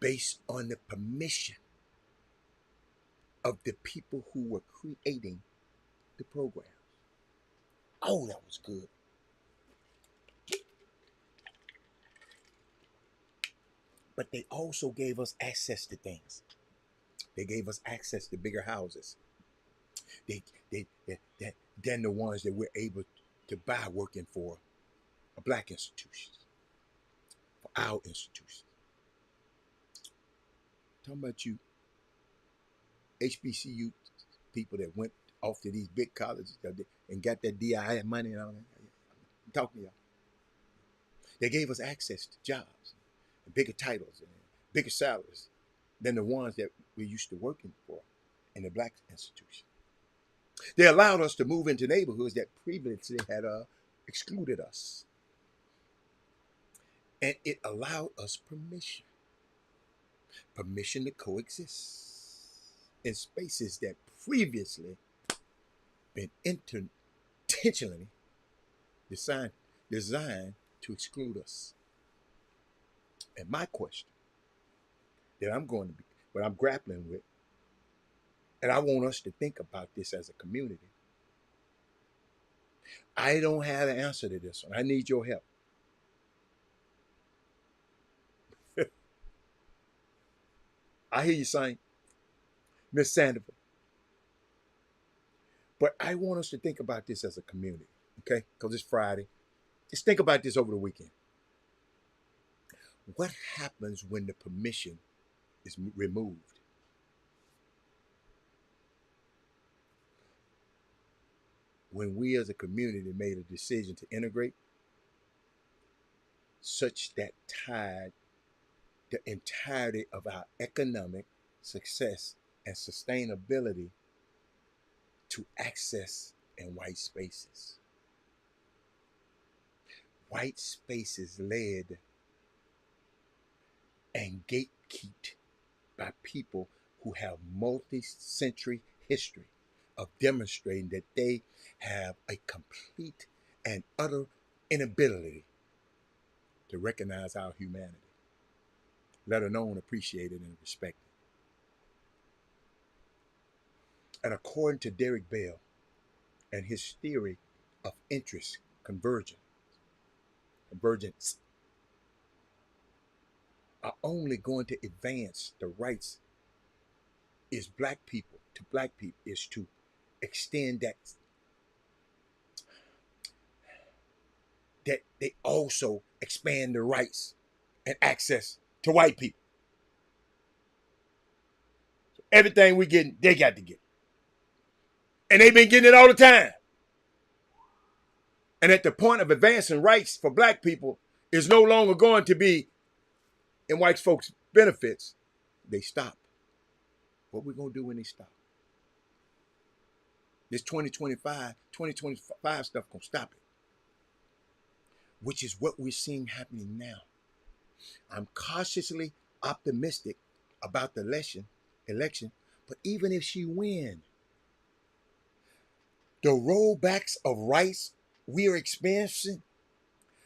based on the permission of the people who were creating the programs. Oh, that was good. But they also gave us access to things. They gave us access to bigger houses. Than the ones that we're able to buy working for Black institutions, for our institutions. Talking about you HBCU people that went off to these big colleges and got that DI money and all that. I'm talking to y'all. They gave us access to jobs, and bigger titles, and bigger salaries than the ones that we're used to working for in the Black institution. They allowed us to move into neighborhoods that previously had excluded us. And it allowed us permission to coexist in spaces that previously been intentionally designed to exclude us. And my question that what I'm grappling with, and I want us to think about this as a community. I don't have the answer to this one. I need your help. I hear you saying, Miss Sandoval. But I want us to think about this as a community, okay? Because it's Friday. Just think about this over the weekend. What happens when the permission is removed? When we as a community made a decision to integrate such that tied the entirety of our economic success and sustainability to access in white spaces. White spaces led and gatekept by people who have multi-century history of demonstrating that they have a complete and utter inability to recognize our humanity, let alone appreciate it and respect it. And according to Derek Bell and his theory of interest convergence are only going to advance the rights is black people is to extend that they also expand the rights and access to white people. So everything we get, they got to get. And they've been getting it all the time. And at the point of advancing rights for black people is no longer going to be in white folks' benefits, they stop. What we going to do when they stop? This 2025 stuff going to stop it. Which is what we're seeing happening now. I'm cautiously optimistic about the election, but even if she wins, the rollbacks of rights we are experiencing,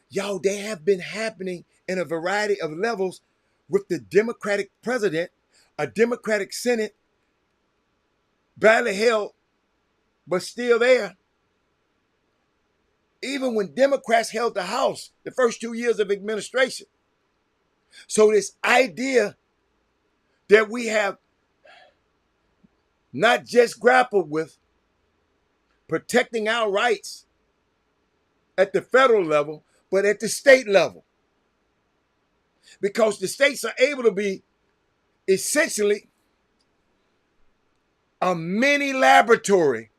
y'all, they have been happening in a variety of levels with the Democratic president, a Democratic Senate, barely held, but still there. Even when Democrats held the House the first 2 years of administration. So this idea that we have not just grappled with protecting our rights at the federal level, but at the state level. Because the states are able to be essentially a mini laboratory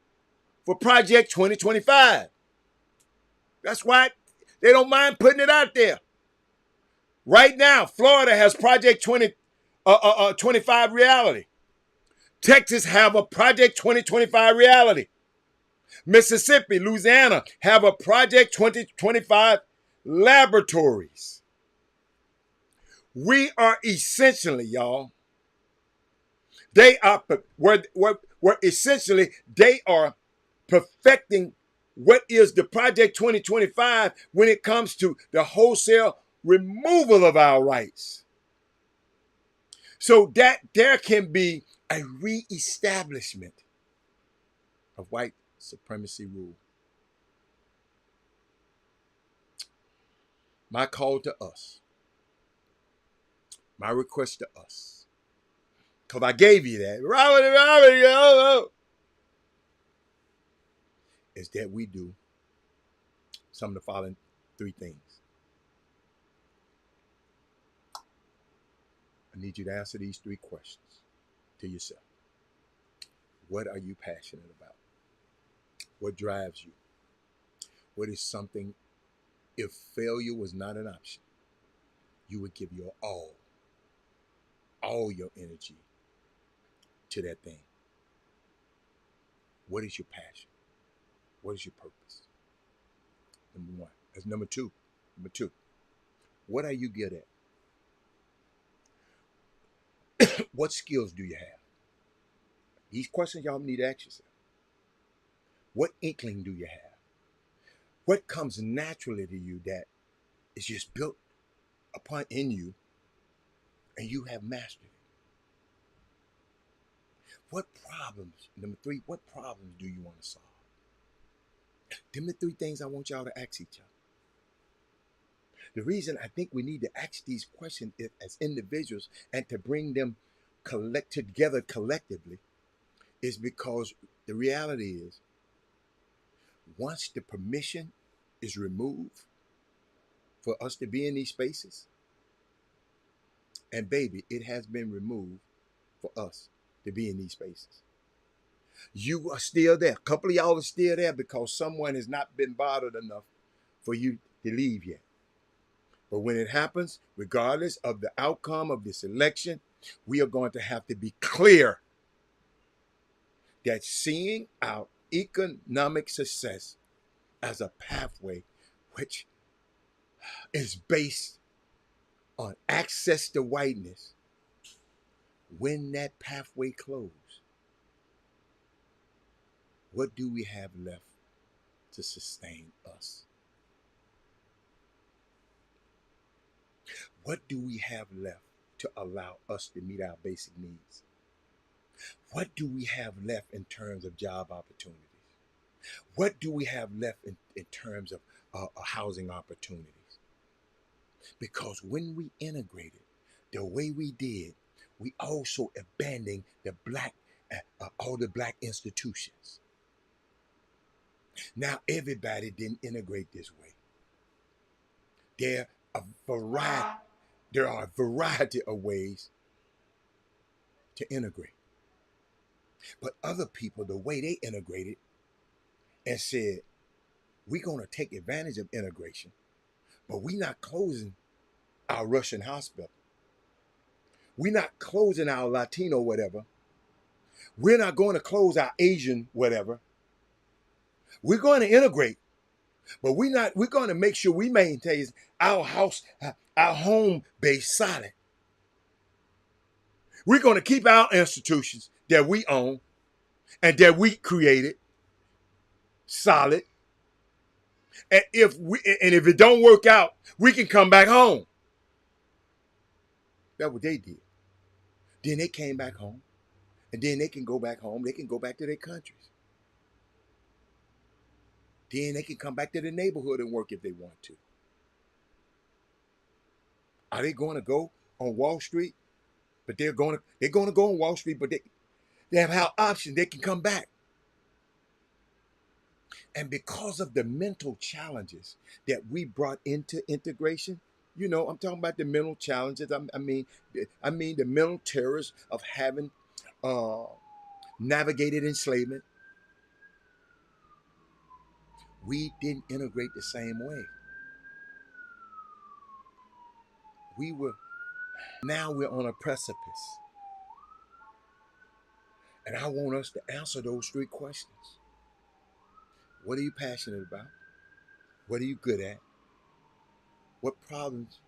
for Project 2025. That's why they don't mind putting it out there. Right now, Florida has Project 25 reality. Texas have a Project 2025 reality. Mississippi, Louisiana have a Project 2025 laboratories. We are essentially, y'all, they are essentially they are perfecting what is the Project 2025 when it comes to the wholesale removal of our rights. So that there can be a reestablishment of white supremacy rule. My call to us, my request to us, because I gave you that, is that we do some of the following three things. I need you to answer these three questions to yourself. What are you passionate about? What drives you? What is something, if failure was not an option, you would give your all your energy to that thing? What is your passion? What is your purpose? Number one. That's number two. Number two. What are you good at? What skills do you have? These questions y'all need to ask yourself. What inkling do you have? What comes naturally to you that is just built upon in you and you have mastered it? What problems, number three, what problems do you want to solve? Them the three things I want y'all to ask each other. The reason I think we need to ask these questions as individuals and to bring them together collectively is because the reality is once the permission is removed for us to be in these spaces, and baby, it has been removed for us to be in these spaces. You are still there. A couple of y'all are still there because someone has not been bothered enough for you to leave yet. But when it happens, regardless of the outcome of this election, we are going to have to be clear that seeing our economic success as a pathway which is based on access to whiteness, when that pathway closes, what do we have left to sustain us? What do we have left to allow us to meet our basic needs? What do we have left in terms of job opportunities? What do we have left in terms of housing opportunities? Because when we integrated the way we did, we also abandoned the all the black institutions. Now everybody didn't integrate this way. There are a variety of ways to integrate. But other people, the way they integrated and said, we're going to take advantage of integration, but we're not closing our Russian hospital. We're not closing our Latino whatever. We're not going to close our Asian whatever. We're going to integrate, but we're going to make sure we maintain our home base solid. We're going to keep our institutions that we own and that we created solid. And if it don't work out, we can come back home. That's what they did. Then they came back home. And then they can go back home. They can go back to their countries. Then they can come back to the neighborhood and work if they want to. Are they going to go on Wall Street? But they're going to go on Wall Street, but they have how option they can come back. And because of the mental challenges that we brought into integration, you know, I'm talking about the mental challenges. I mean the mental terrors of having navigated enslavement. We didn't integrate the same way. Now we're on a precipice. And I want us to answer those three questions. What are you passionate about? What are you good at? What problems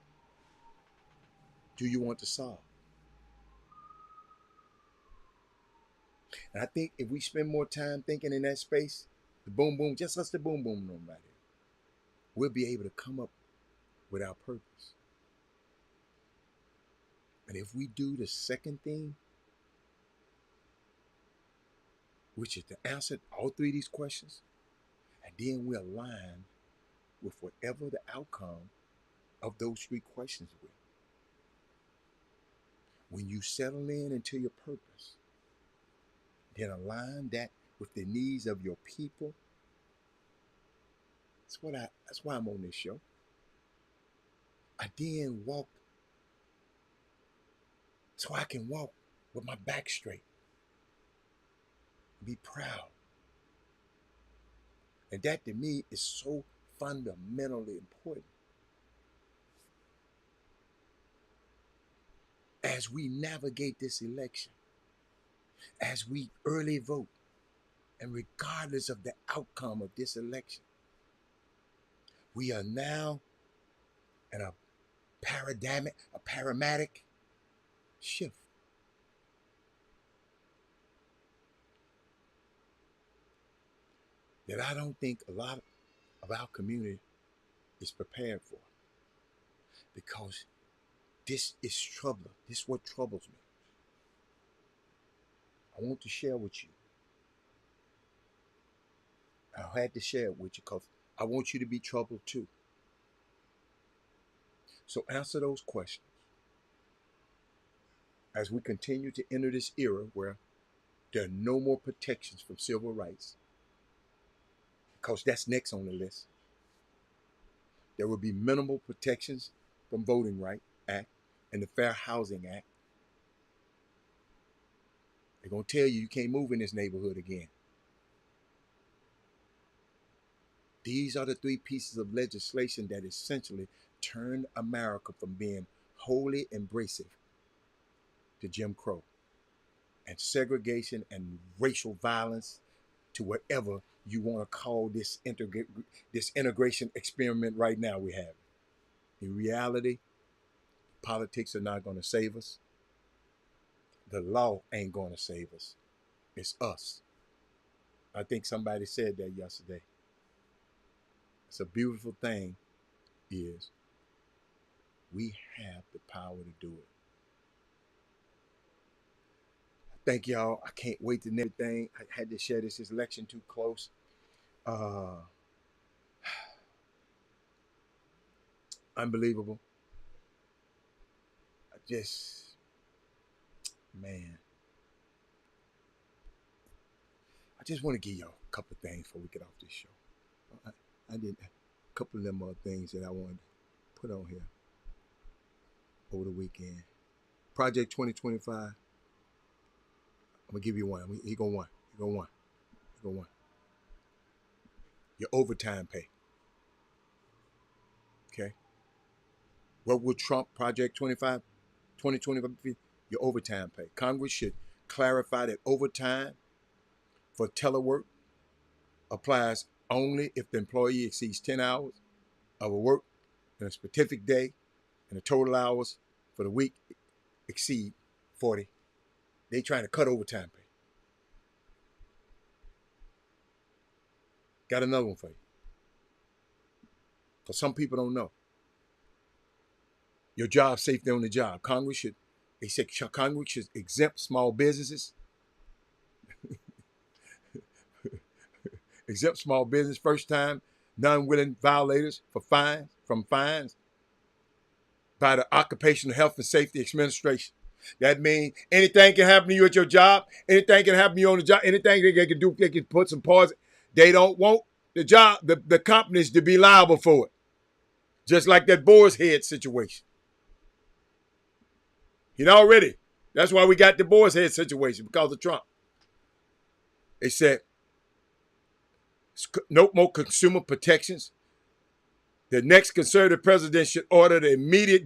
do you want to solve? And I think if we spend more time thinking in that space, the boom boom, just us the boom boom room right here, we'll be able to come up with our purpose. And if we do the second thing, which is to answer all three of these questions, and then we align with whatever the outcome of those three questions will. When you settle into your purpose, then align that with the needs of your people. That's why I'm on this show. I then walk so I can walk with my back straight. Be proud. And that to me is so fundamentally important. As we navigate this election, as we early vote, and regardless of the outcome of this election, we are now in a paradigmatic shift. that I don't think a lot of our community is prepared for. Because this is troubling. This is what troubles me. I want to share with you. I had to share it with you because I want you to be troubled too. So answer those questions as we continue to enter this era where there are no more protections from civil rights, because that's next on the list. There will be minimal protections from Voting Rights Act and the Fair Housing Act. They're going to tell you can't move in this neighborhood again. These are the three pieces of legislation that essentially turned America from being wholly embracive to Jim Crow and segregation and racial violence to whatever you want to call this integration experiment right now we have. In reality, politics are not going to save us. The law ain't going to save us. It's us. I think somebody said that yesterday. It's a beautiful thing is we have the power to do it. Thank y'all. I can't wait to next thing. I had to share this. This election too close. Unbelievable. Man. I just want to give y'all a couple of things before we get off this show. I did a couple of them other things that I wanted to put on here over the weekend. Project 2025. I'm going to give you one. Here go one. Your overtime pay. Okay? What would Trump Project 2025, your overtime pay? Congress should clarify that overtime for telework applies only if the employee exceeds 10 hours of work in a specific day and the total hours for the week exceed 40. They trying to cut overtime pay. Got another one for you. Because some people don't know. Your job safety on the job. Congress should exempt small businesses. Exempt small business first time non-willing violators from fines by the Occupational Health and Safety Administration. That means anything can happen to you at your job, anything can happen to you on the job, anything they can do, they can put some pause. They don't want the job, the companies to be liable for it. Just like that Boar's Head situation. Already. That's why we got the Boar's Head situation, because of Trump. They said, no more consumer protections. The next conservative president should order the immediate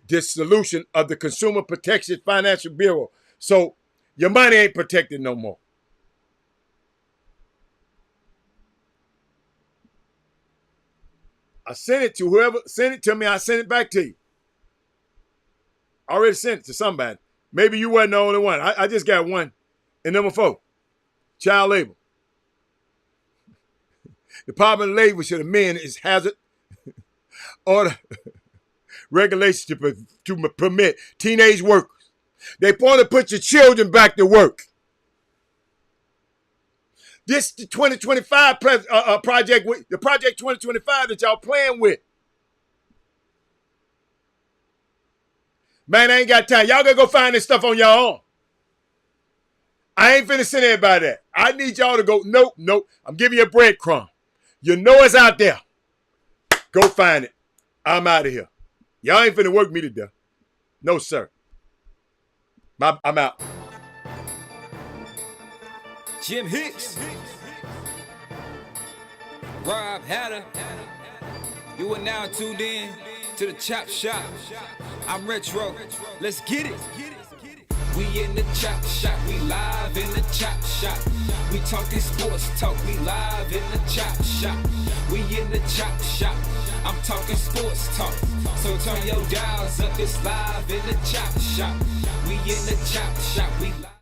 dissolution of the Consumer Protection Financial Bureau. So your money ain't protected no more. I sent it to whoever sent it to me. I sent it back to you. I already sent it to somebody. Maybe you wasn't the only one. I just got one. And number 4, child labor. Department of Labor should amend its hazard order regulations to permit teenage workers. They want to put your children back to work. This the 2025 project, the Project 2025 that y'all playing with. Man, I ain't got time. Y'all gotta go find this stuff on your own. I ain't finna send everybody that. I need y'all to go, nope. I'm giving you a breadcrumb. You know it's out there. Go find it. I'm out of here. Y'all ain't finna work me to death. No, sir. I'm out. Jim Hicks. Rob Hatter. You are now tuned in to the Chop Shop. I'm Retro. Let's get it. We in the Chop Shop. We live in the Chop Shop. We talking sports talk. We live in the Chop Shop. We in the Chop Shop. I'm talking sports talk. So turn your dials up. It's live in the Chop Shop. We in the Chop Shop. We live.